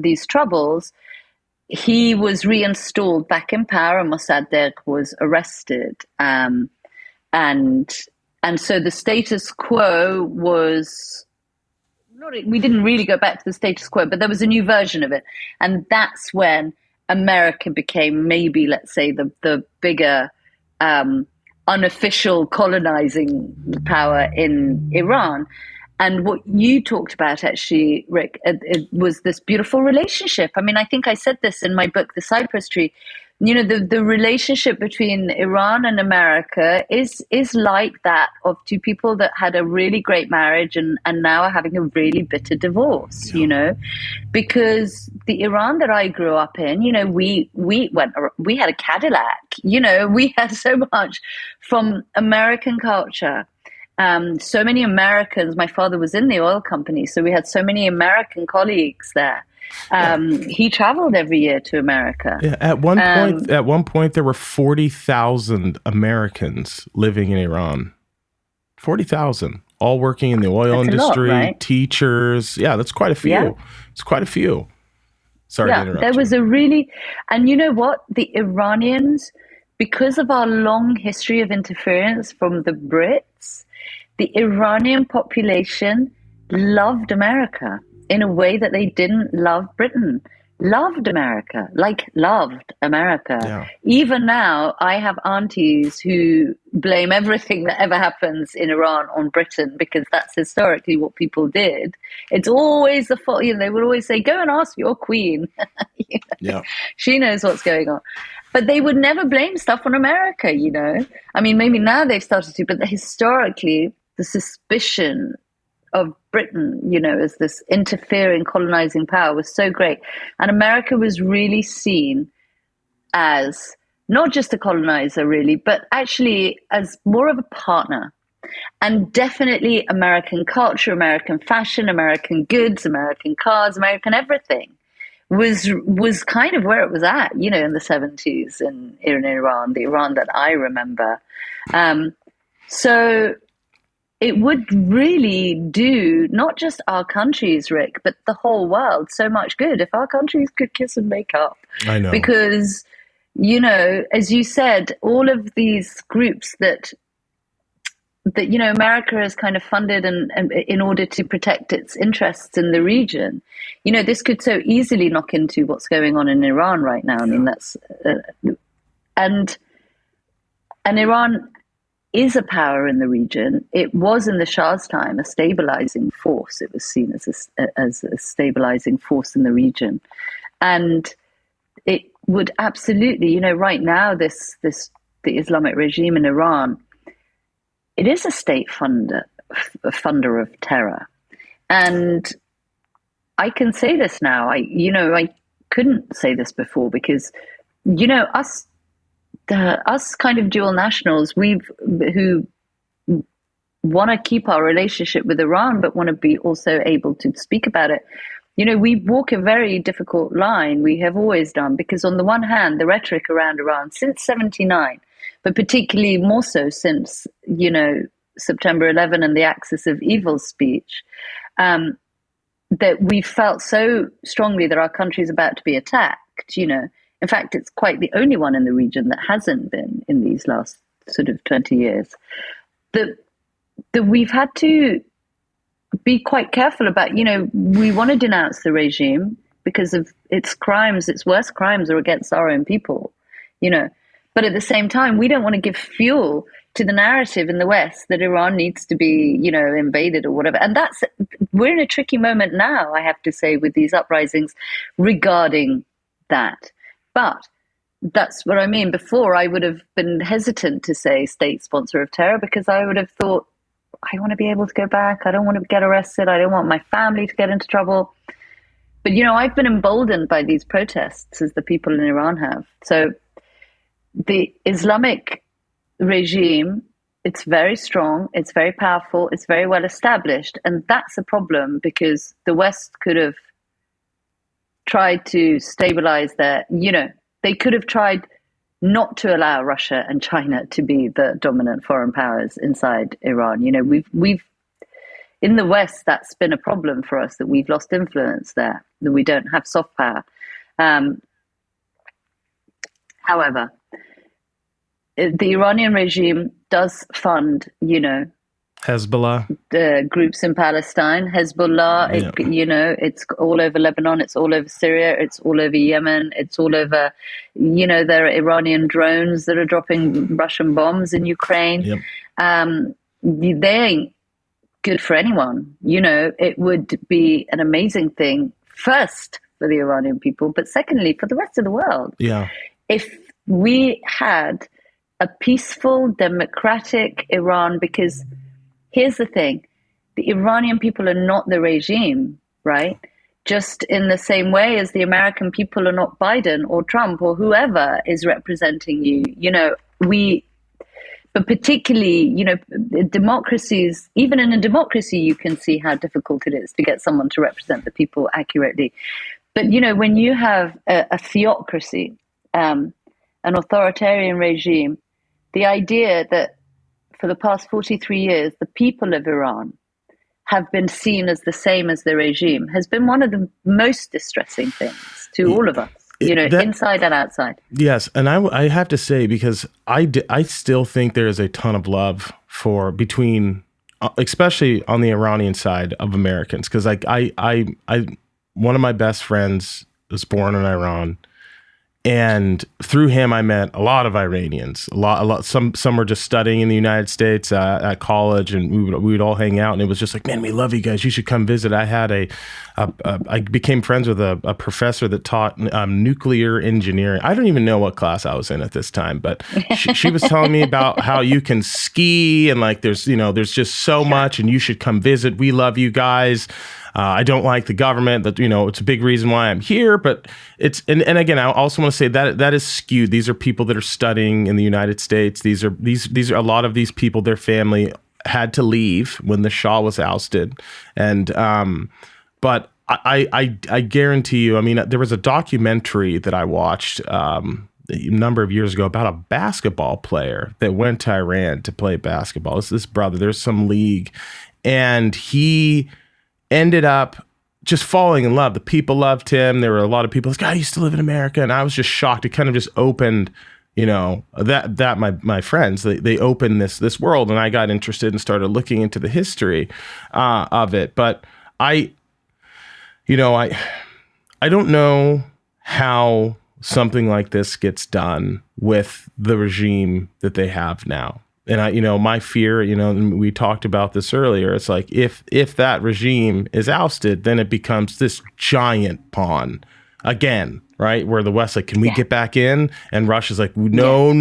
S2: these troubles, he was reinstalled back in power and Mossadegh was arrested. And so the status quo was, we didn't really go back to the status quo, but there was a new version of it. And that's when America became maybe, let's say, the bigger unofficial colonizing power in Iran. And what you talked about, actually, Rick, it was this beautiful relationship. I think I said this in my book, The Cypress Tree. The relationship between Iran and America is like that of two people that had a really great marriage and now are having a really bitter divorce, because the Iran that I grew up in, we had a Cadillac, we had so much from American culture. So many Americans, my father was in the oil company, so we had so many American colleagues there. He traveled every year to America.
S1: Yeah, at one point, there were 40,000 Americans living in Iran. 40,000, all working in the oil industry, right? Teachers. Yeah, that's quite a few. Yeah. It's quite a few. Sorry to interrupt.
S2: There was and you know what? The Iranians, because of our long history of interference from the Brits, the Iranian population loved America in a way that they didn't love Britain. Loved America. Yeah. Even now, I have aunties who blame everything that ever happens in Iran on Britain because that's historically what people did. It's always the fault. They would always say, go and ask your queen.
S1: Yeah.
S2: She knows what's going on. But they would never blame stuff on America, maybe now they've started to, but historically, the suspicion of Britain, as this interfering, colonizing power was so great. And America was really seen as not just a colonizer, really, but actually as more of a partner. And definitely American culture, American fashion, American goods, American cars, American everything was kind of where it was at, in the 70s in Iran, the Iran that I remember. So it would really do not just our countries, Rick, but the whole world so much good if our countries could kiss and make up.
S1: I know.
S2: Because, as you said, all of these groups that that, you know, America has kind of funded and in order to protect its interests in the region. You know, this could so easily knock into what's going on in Iran right now. I mean, that's and Iran is a power in the region. It was in the Shah's time a stabilizing force. It was seen as a stabilizing force in the region, and it would absolutely, you know, right now the Islamic regime in Iran, it is a state funder of terror. And I can say this now. I couldn't say this before because, you know, us kind of dual nationals, who want to keep our relationship with Iran, but want to be also able to speak about it. You know, we walk a very difficult line. We have always done, because on the one hand, the rhetoric around Iran since 1979, but particularly more so since, you know, September 11 and the Axis of Evil speech, that we felt so strongly that our country is about to be attacked. You know, in fact, it's quite the only one in the region that hasn't been in these last sort of 20 years. That we've had to be quite careful about, you know, we want to denounce the regime because of its crimes, its worst crimes are against our own people, you know. But at the same time, we don't want to give fuel to the narrative in the West that Iran needs to be, you know, invaded or whatever. And we're in a tricky moment now, I have to say, with these uprisings regarding that. But that's what I mean. Before, I would have been hesitant to say state sponsor of terror because I would have thought, I want to be able to go back. I don't want to get arrested. I don't want my family to get into trouble. But, you know, I've been emboldened by these protests, as the people in Iran have. So the Islamic regime, it's very strong, it's very powerful, it's very well established. And that's a problem because the West could have tried to stabilize you know, they could have tried not to allow Russia and China to be the dominant foreign powers inside Iran. You know, we've in the West, that's been a problem for us, that we've lost influence there, that we don't have soft power. However, the Iranian regime does fund, you know,
S1: Hezbollah,
S2: the groups in Palestine, Hezbollah, you know, it's all over Lebanon, it's all over Syria, it's all over Yemen, it's all over, you know, there are Iranian drones that are dropping Russian bombs in Ukraine. Yep. They ain't good for anyone. You know, it would be an amazing thing, first for the Iranian people, but secondly for the rest of the world. Yeah. If we had a peaceful, democratic Iran, because here's the thing, the Iranian people are not the regime, right? Just in the same way as the American people are not Biden or Trump or whoever is representing you. You know, but particularly, you know, democracies, even in a democracy, you can see how difficult it is to get someone to represent the people accurately. But, you know, when you have a theocracy, an authoritarian regime, the idea that for the past 43 years, the people of Iran have been seen as the same as the regime has been one of the most distressing things to all of us, you know, inside and outside.
S1: Yes. And I have to say, because I still think there is a ton of love between, especially on the Iranian side of Americans. Because one of my best friends was born in Iran. And through him, I met a lot of Iranians. A lot. Some were just studying in the United States at college, and we would all hang out. And it was just like, man, we love you guys. You should come visit. I had I became friends with a professor that taught nuclear engineering. I don't even know what class I was in at this time, but she was telling me about how you can ski and like there's just so much, and you should come visit. We love you guys. I don't like the government, but, you know, it's a big reason why I'm here. But it's, and again, I also want to say that is skewed. These are people that are studying in the United States. These are a lot of these people, their family had to leave when the Shah was ousted. And, but I guarantee you, I mean, there was a documentary that I watched, a number of years ago about a basketball player that went to Iran to play basketball. It's this brother, there's some league, and he ended up just falling in love. The people loved him. There were a lot of people like, I used to live in America. And I was just shocked. It kind of just opened that my friends, they opened this world, and I got interested and started looking into the history of it. But I don't know how something like this gets done with the regime that they have now. And my fear, we talked about this earlier. It's like if that regime is ousted, then it becomes this giant pawn again, right? Where the West, like, can we get back in? And Russia's like, no.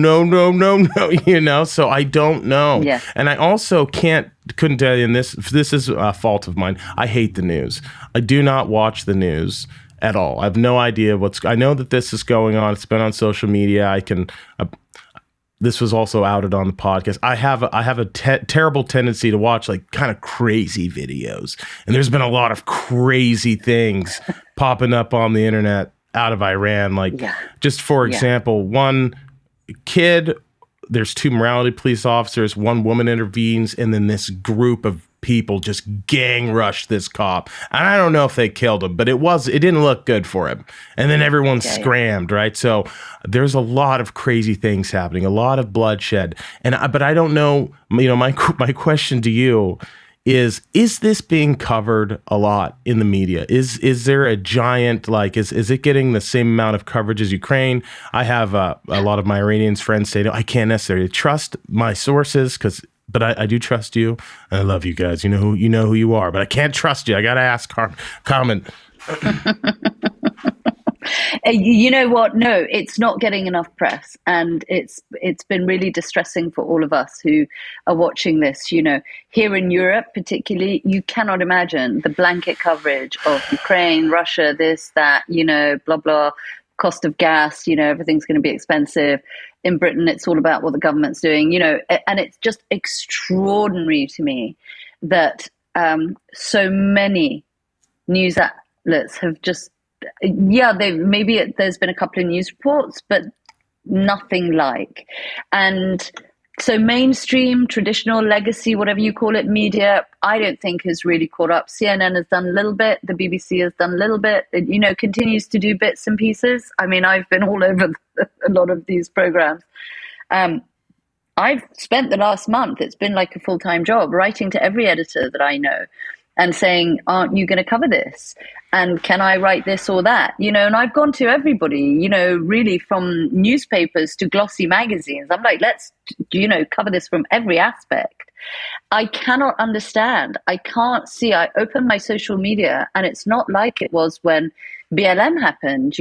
S1: So I don't know. Yeah. And I also couldn't tell you, and this is a fault of mine. I hate the news. I do not watch the news at all. I have no idea I know that this is going on. It's been on social media. This was also outed on the podcast. I have a terrible tendency to watch like kind of crazy videos. And there's been a lot of crazy things popping up on the internet out of Iran. Like, just for example, one kid, there's 2 morality police officers, 1 woman intervenes, and then this group of people just gang rushed this cop. And I don't know if they killed him, but it didn't look good for him. And then everyone scrammed, right? So there's a lot of crazy things happening, a lot of bloodshed. But I don't know, my question to you is this being covered a lot in the media? Is there a giant, like, is it getting the same amount of coverage as Ukraine? I have a lot of my Iranian friends say, no, I can't necessarily trust my sources but I do trust you. I love you guys. You know who you are, but I can't trust you. I got to ask Kamin.
S2: You know what? No, it's not getting enough press, and it's been really distressing for all of us who are watching this. Here in Europe, particularly, you cannot imagine the blanket coverage of Ukraine, Russia, this, that, blah blah, cost of gas. Everything's going to be expensive. In Britain, it's all about what the government's doing. And it's just extraordinary to me that so many news outlets have just. There's been a couple of news reports, but nothing like. And so mainstream, traditional, legacy, whatever you call it, media, I don't think has really caught up. CNN has done a little bit. The BBC has done a little bit. It, continues to do bits and pieces. I mean, I've been all over a lot of these programs. I've spent the last month, it's been like a full-time job, writing to every editor that I know and saying, aren't you going to cover this? And can I write this or that? And I've gone to everybody, really from newspapers to glossy magazines. I'm like, let's, cover this from every aspect. I cannot understand. I can't see. I open my social media and it's not like it was when BLM happened,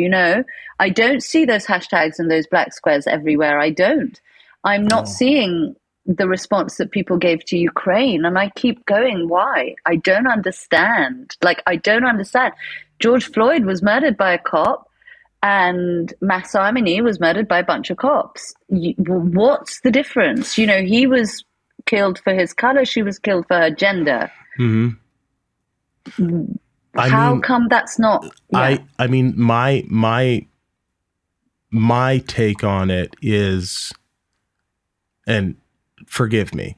S2: I don't see those hashtags and those black squares everywhere. I don't. I'm not seeing the response that people gave to Ukraine. And I keep going, why? I don't understand. I don't understand. George Floyd was murdered by a cop and Mahsa Amini was murdered by a bunch of cops. What's the difference? He was killed for his color. She was killed for her gender. Mm-hmm. How come that's not? Yeah.
S1: I mean, my take on it is, and forgive me,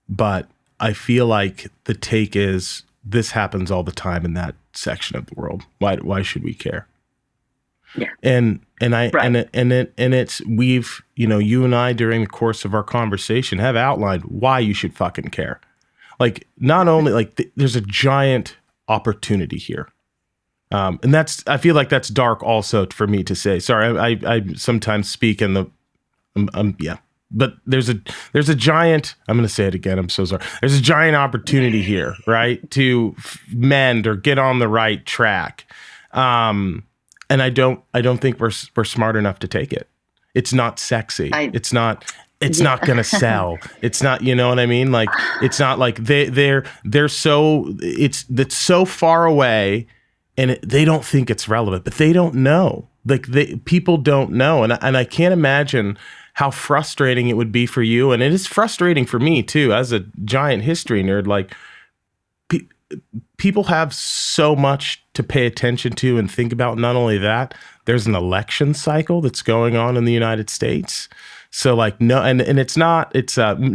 S1: but I feel like the take is this happens all the time in that section of the world. Why should we care?
S2: Yeah.
S1: And it's we've, you and I during the course of our conversation have outlined why you should fucking care. Like, not only there's a giant opportunity here. And I feel like that's dark also for me to say. Sorry, I sometimes speak in the but there's a giant, I'm going to say it again, I'm so sorry. There's a giant opportunity here, right? To mend or get on the right track. And I don't think we're smart enough to take it. It's not sexy. It's not going to sell. It's not, you know what I mean? Like, it's not like they're so, that's so far away and they don't think it's relevant, but they don't know. Like, people don't know. And I can't imagine how frustrating it would be for you. And it is frustrating for me too, as a giant history nerd. Like, people have so much to pay attention to and think about. Not only that, there's an election cycle that's going on in the United States. So and it's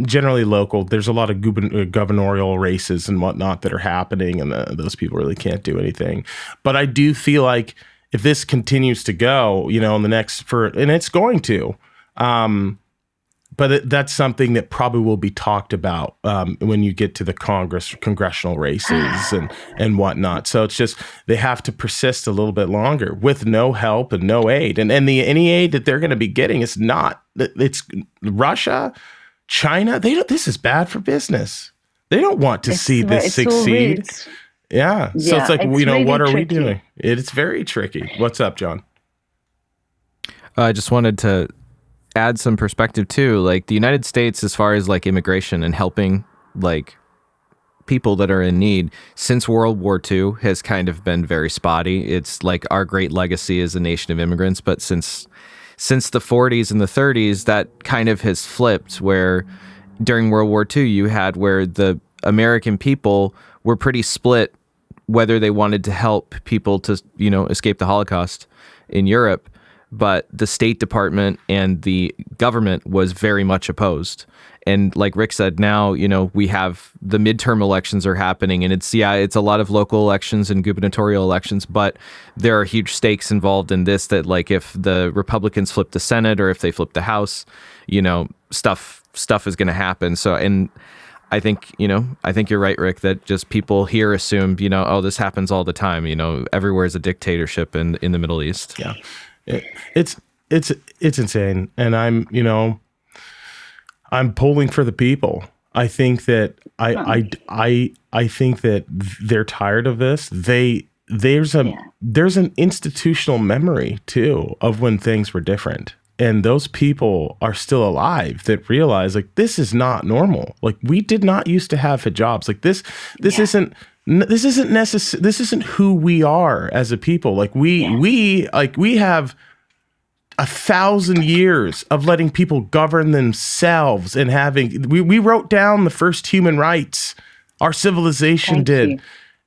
S1: generally local. There's a lot of gubernatorial races and whatnot that are happening, and those people really can't do anything. But I do feel like if this continues to go, in the next and it's going to, But that's something that probably will be talked about when you get to the congressional races and whatnot. So it's just they have to persist a little bit longer with no help and no aid. And any aid that they're going to be getting is not. It's Russia, China. This is bad for business. They don't want to see this succeed. Yeah. So it's like, really what are we doing? It's very tricky. What's up, John?
S3: I just wanted to add some perspective too. Like the United States, as far as like immigration and helping like people that are in need since World War II has kind of been very spotty. It's like our great legacy as a nation of immigrants, but since the 40s and the 30s, that kind of has flipped, where during World War II you had where the American people were pretty split whether they wanted to help people to, escape the Holocaust in Europe. But the State Department and the government was very much opposed. And like Rick said, now, we have the midterm elections are happening, and it's a lot of local elections and gubernatorial elections, but there are huge stakes involved in this that like if the Republicans flip the Senate or if they flip the House, stuff is going to happen. So, and I think you're right, Rick, that just people here assume, oh, this happens all the time. Everywhere is a dictatorship in the Middle East.
S1: Yeah. It's insane, and I'm polling for the people. I think that I think that they're tired of this. There's an institutional memory too of when things were different, and those people are still alive that realize like this is not normal. Like we did not used to have hijabs. Like this isn't. This isn't necessary. This isn't who we are as a people. Like we have 1,000 years of letting people govern themselves and having. We wrote down the first human rights. Our civilization did.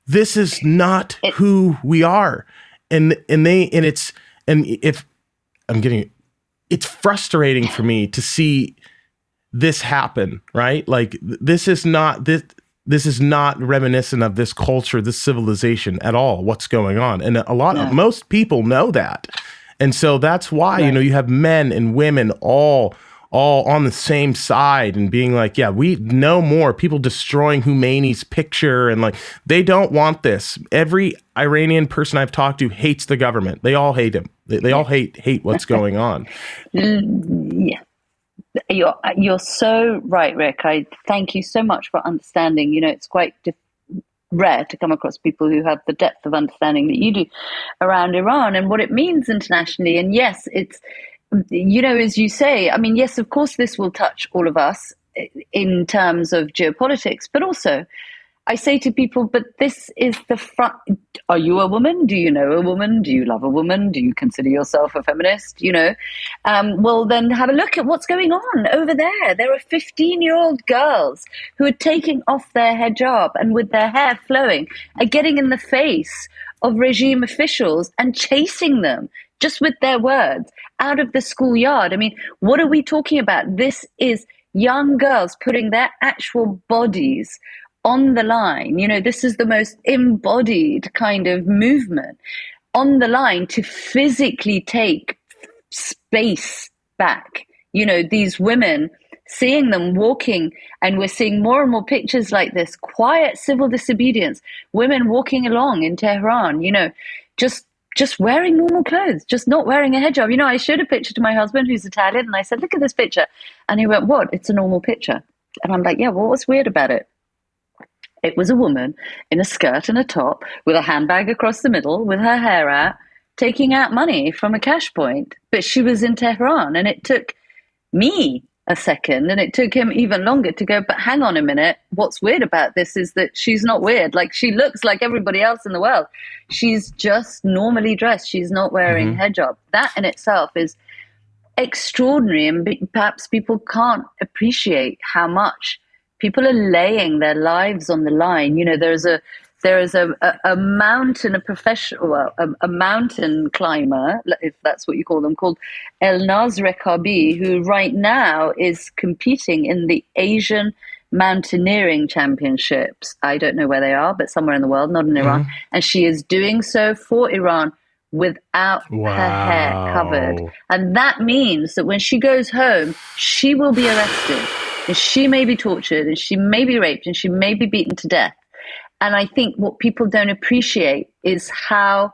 S1: This is not who we are, it's frustrating for me to see this happen. Right, like this is not this. This is not reminiscent of this culture, this civilization at all, what's going on. And most people know that. And so that's why, you have men and women all on the same side and being like, yeah, we know more. People destroying Khomeini's picture and like, they don't want this. Every Iranian person I've talked to hates the government. They all hate him. They all hate what's going on.
S2: Yeah. You're so right, Rick. I thank you so much for understanding. It's quite rare to come across people who have the depth of understanding that you do around Iran and what it means internationally. And yes, it's, as you say, I mean, yes, of course, this will touch all of us in terms of geopolitics, but also I say to people, but this is the front. Are you a woman? Do you know a woman? Do you love a woman? Do you consider yourself a feminist? Well, then have a look at what's going on over there. There are 15-year-old girls who are taking off their hijab and with their hair flowing are getting in the face of regime officials and chasing them just with their words out of the schoolyard. I mean, what are we talking about? This is young girls putting their actual bodies on the line. This is the most embodied kind of movement on the line to physically take space back. These women, seeing them walking, and we're seeing more and more pictures like this, quiet civil disobedience, women walking along in Tehran, just wearing normal clothes, just not wearing a hijab. I showed a picture to my husband who's Italian and I said, look at this picture. And he went, what? It's a normal picture. And I'm like, yeah, well, what's weird about it? It was a woman in a skirt and a top with a handbag across the middle with her hair out, taking out money from a cash point. But she was in Tehran, and it took me a second, and it took him even longer to go, but hang on a minute. What's weird about this is that she's not weird. Like, she looks like everybody else in the world. She's just normally dressed. She's not wearing hijab. That in itself is extraordinary, and perhaps people can't appreciate how much people are laying their lives on the line. There is a mountain, a mountain climber, if that's what you call them, called Elnaz Rekabi, who right now is competing in the Asian Mountaineering Championships. I don't know where they are, but somewhere in the world, not in Iran. And she is doing so for Iran without her hair covered.
S1: Wow.
S2: And that means that when she goes home, she will be arrested, and she may be tortured, and she may be raped, and she may be beaten to death. And I think what people don't appreciate is how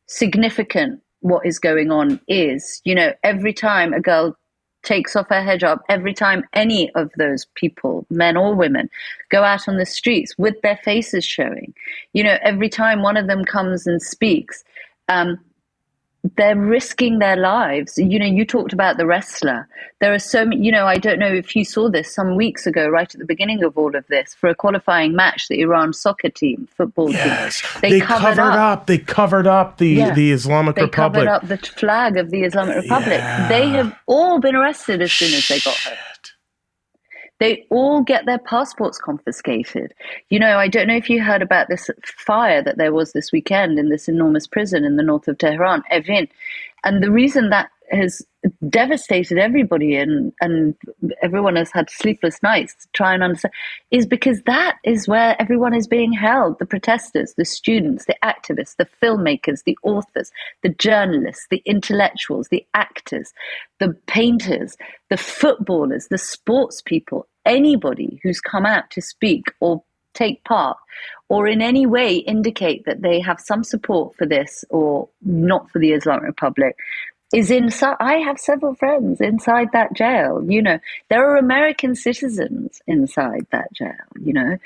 S2: significant what is going on is. You know, every time a girl takes off her hijab, every time any of those people, men or women, go out on the streets with their faces showing, you know, every time one of them comes and speaks, they're risking their lives. You know, you talked about the wrestler. There are so many, you know, I don't know if you saw this some weeks ago, right at the beginning of all of this, for a qualifying match, the Iran soccer team, football team.
S1: They covered up. They covered up the Islamic Republic.
S2: They covered up the flag of the Islamic Republic.
S1: Yeah.
S2: They have all been arrested as soon as they got home. They all get their passports confiscated. You know, I don't know if you heard about this fire that there was this weekend in this enormous prison in the north of Tehran, Evin. And the reason that has devastated everybody and everyone has had sleepless nights to try and understand is because that is where everyone is being held. The protesters, the students, the activists, the filmmakers, the authors, the journalists, the intellectuals, the actors, the painters, the footballers, the sports people, anybody who's come out to speak or take part or in any way indicate that they have some support for this or not for the Islamic Republic is inside. I have several friends inside that jail. You know, there are American citizens inside that jail, you know.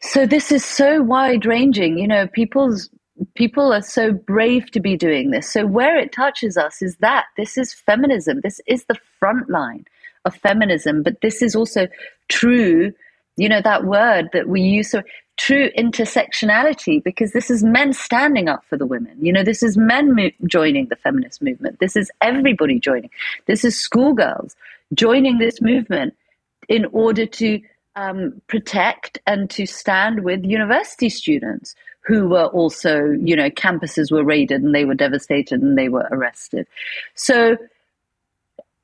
S2: So this is so wide ranging, you know, people are so brave to be doing this. So where it touches us is that this is feminism. This is the front line of feminism, but this is also true, you know, that word that we use, so true intersectionality, because this is men standing up for the women. You know, this is men joining the feminist movement. This is everybody joining. This is schoolgirls joining this movement in order to protect and to stand with university students who were also, you know, campuses were raided and they were devastated and they were arrested. So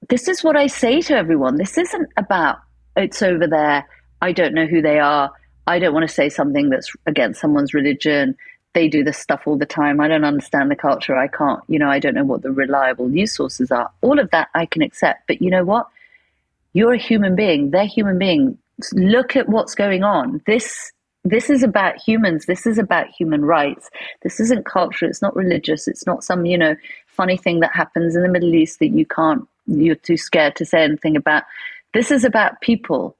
S2: this is what I say to everyone. This isn't about, it's over there, I don't know who they are, I don't want to say something that's against someone's religion, they do this stuff all the time, I don't understand the culture, I can't, you know, I don't know what the reliable news sources are. All of that I can accept. But you know what? You're a human being, they're human beings. Look at what's going on. This is about humans. This is about human rights. This isn't culture. It's not religious. It's not some, you know, funny thing that happens in the Middle East that you're too scared to say anything about. This is about people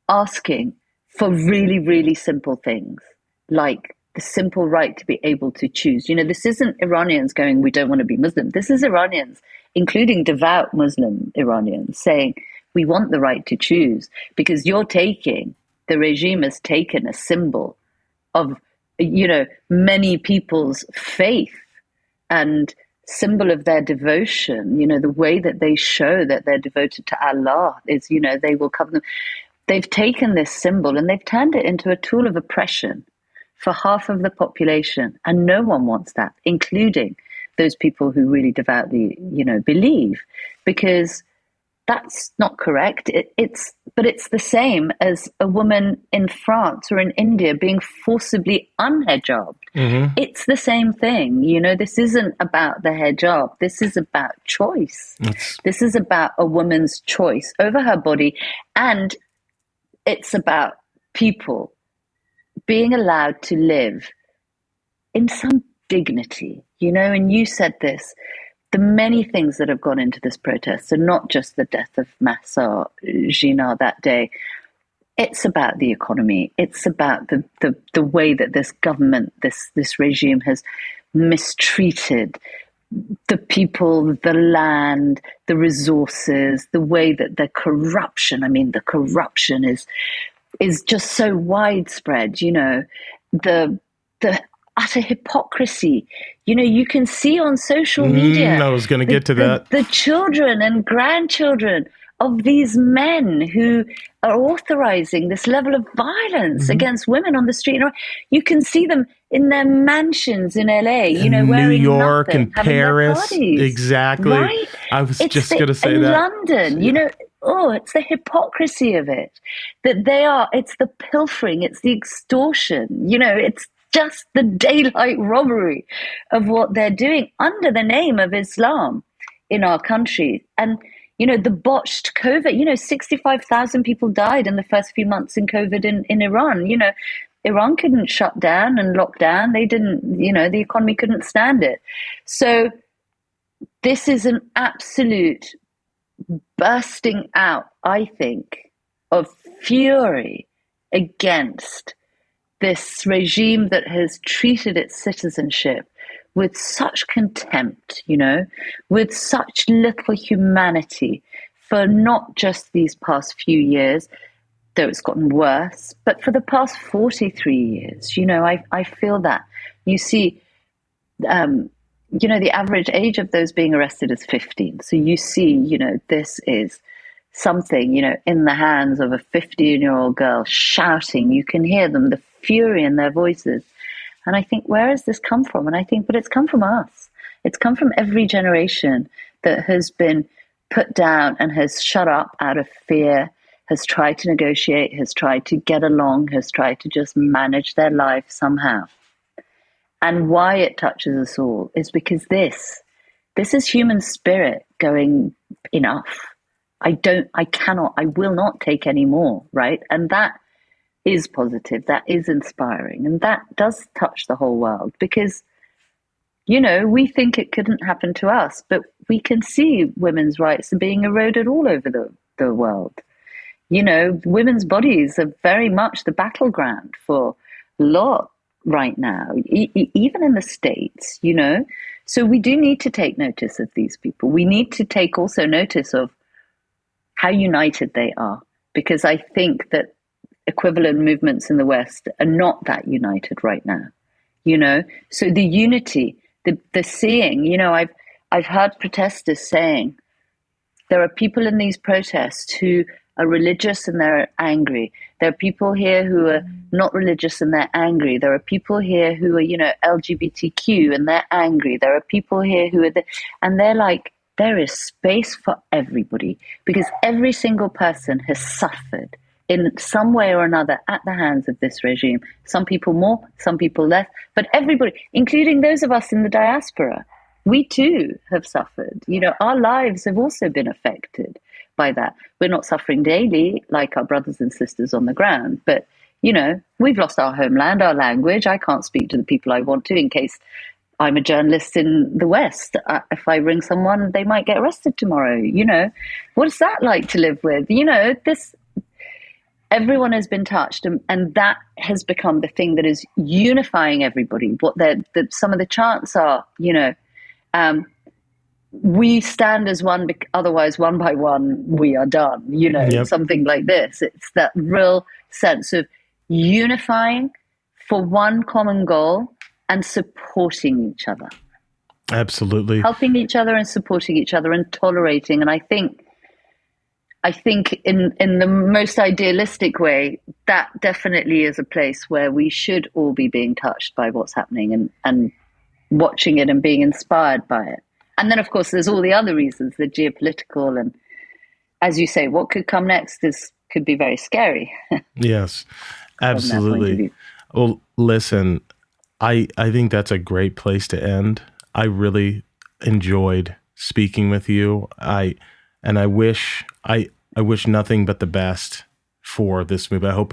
S2: asking for really, really simple things, like the simple right to be able to choose. You know, this isn't Iranians going, we don't want to be Muslim. This is Iranians, including devout Muslim Iranians, saying, we want the right to choose, because the regime has taken a symbol of, you know, many people's faith and symbol of their devotion. You know, the way that they show that they're devoted to Allah is, you know, they will cover them. They've taken this symbol and they've turned it into a tool of oppression for half of the population. And no one wants that, including those people who really devoutly, you know, believe, because that's not correct. But it's the same as a woman in France or in India being forcibly unhijabbed. Mm-hmm. It's the same thing. You know, this isn't about the hijab. This is about choice. This is about a woman's choice over her body. And it's about people being allowed to live in some dignity, you know, and you said this, the many things that have gone into this protest are not just the death of Mahsa Jina that day. It's about the economy. It's about the way that this government, this regime has mistreated the people, the land, the resources, the way that the corruption, I mean, the corruption is just so widespread, you know, the utter hypocrisy. You know, you can see on social media.
S1: I was going to get to that.
S2: The children and grandchildren of these men who are authorizing this level of violence against women on the street. You can see them in their mansions in LA, you know, wearing
S1: New York
S2: nothing,
S1: and Paris. Exactly.
S2: Right?
S1: I was just going to say
S2: in
S1: that.
S2: London, you know, it's the hypocrisy of it. That it's the pilfering, it's the extortion, you know, it's just the daylight robbery of what they're doing under the name of Islam in our country. And, the botched COVID, 65,000 people died in the first few months in COVID in Iran. Iran couldn't shut down and lock down. They didn't, the economy couldn't stand it. So this is an absolute bursting out, I think, of fury against this regime that has treated its citizenship with such contempt, with such little humanity for not just these past few years, though it's gotten worse, but for the past 43 years. I feel that. You see, the average age of those being arrested is 15. So you see, this is something, in the hands of a 15-year-old girl shouting. You can hear them, the fury in their voices. And I think, where has this come from? And I think, but it's come from us. It's come from every generation that has been put down and has shut up out of fear, has tried to negotiate, has tried to get along, has tried to just manage their life somehow. And why it touches us all is because this is human spirit going, enough. I will not take any more, right? And that is positive, that is inspiring, and that does touch the whole world because, we think it couldn't happen to us, but we can see women's rights are being eroded all over the world. Women's bodies are very much the battleground for a lot right now, even in the States, So we do need to take notice of these people. We need to take also notice of how united they are, because I think that equivalent movements in the West are not that united right now, So the unity, the seeing, I've heard protesters saying there are people in these protests who are religious and they're angry. There are people here who are not religious and they're angry. There are people here who are, LGBTQ and they're angry. There are people here who are, and they're like, there is space for everybody because every single person has suffered in some way or another at the hands of this regime. Some people more, some people less, but everybody, including those of us in the diaspora, we too have suffered. Our lives have also been affected by that. We're not suffering daily like our brothers and sisters on the ground, but, we've lost our homeland, our language. I can't speak to the people I want to in case I'm a journalist in the West. If I ring someone, they might get arrested tomorrow. What is that like to live with? Everyone has been touched, and that has become the thing that is unifying everybody. What some of the chants are, we stand as one, otherwise one by one we are done. Yep. Something like this. It's that real sense of unifying for one common goal and supporting each other.
S1: Absolutely.
S2: Helping each other and supporting each other and tolerating. And I think in the most idealistic way, that definitely is a place where we should all be being touched by what's happening and watching it and being inspired by it. And then, of course, there's all the other reasons, the geopolitical, and as you say, what could come next could be very scary.
S1: Yes, absolutely. Well, listen, I think that's a great place to end. I really enjoyed speaking with you. I wish nothing but the best for this move. I hope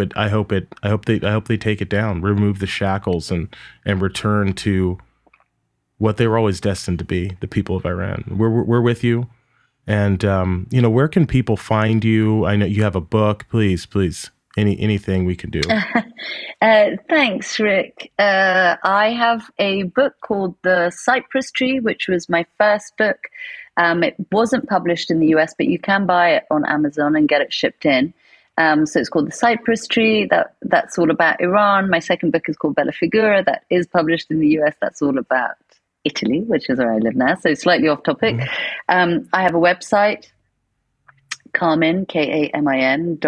S1: they take it down, remove the shackles, and return to what they were always destined to be, the people of Iran. We're with you. And, where can people find you? I know you have a book. Please, anything we can do.
S2: Thanks, Rick. I have a book called The Cypress Tree, which was my first book. It wasn't published in the US, but you can buy it on Amazon and get it shipped in. So it's called The Cypress Tree. That's all about Iran. My second book is called Bella Figura. That is published in the US. That's all about Italy, which is where I live now. So slightly off topic. Mm-hmm. I have a website, Kamin, Kamin.co.uk,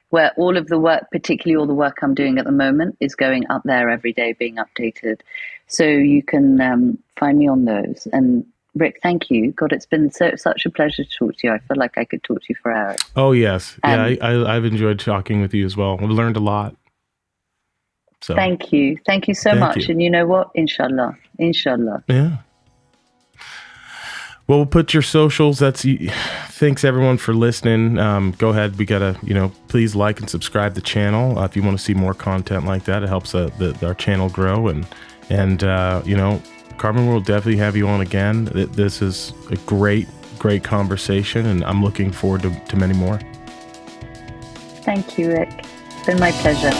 S2: where all of the work, particularly all the work I'm doing at the moment, is going up there every day, being updated. So you can find me on those. And Rick, thank you. God, it's been such a pleasure to talk to you. I feel like I could talk to you for hours.
S1: Oh, yes. Yeah, I've enjoyed talking with you as well. I've learned a lot. So
S2: thank you so
S1: thank
S2: much.
S1: you.
S2: And you know what? Inshallah.
S1: Yeah. Well, we'll put your socials. Thanks everyone for listening. Go ahead. We gotta, please like and subscribe to the channel if you want to see more content like that. It helps our channel grow. And Kamin will definitely have you on again. This is a great conversation, and I'm looking forward to many more.
S2: Thank you, Rick. It's been my pleasure.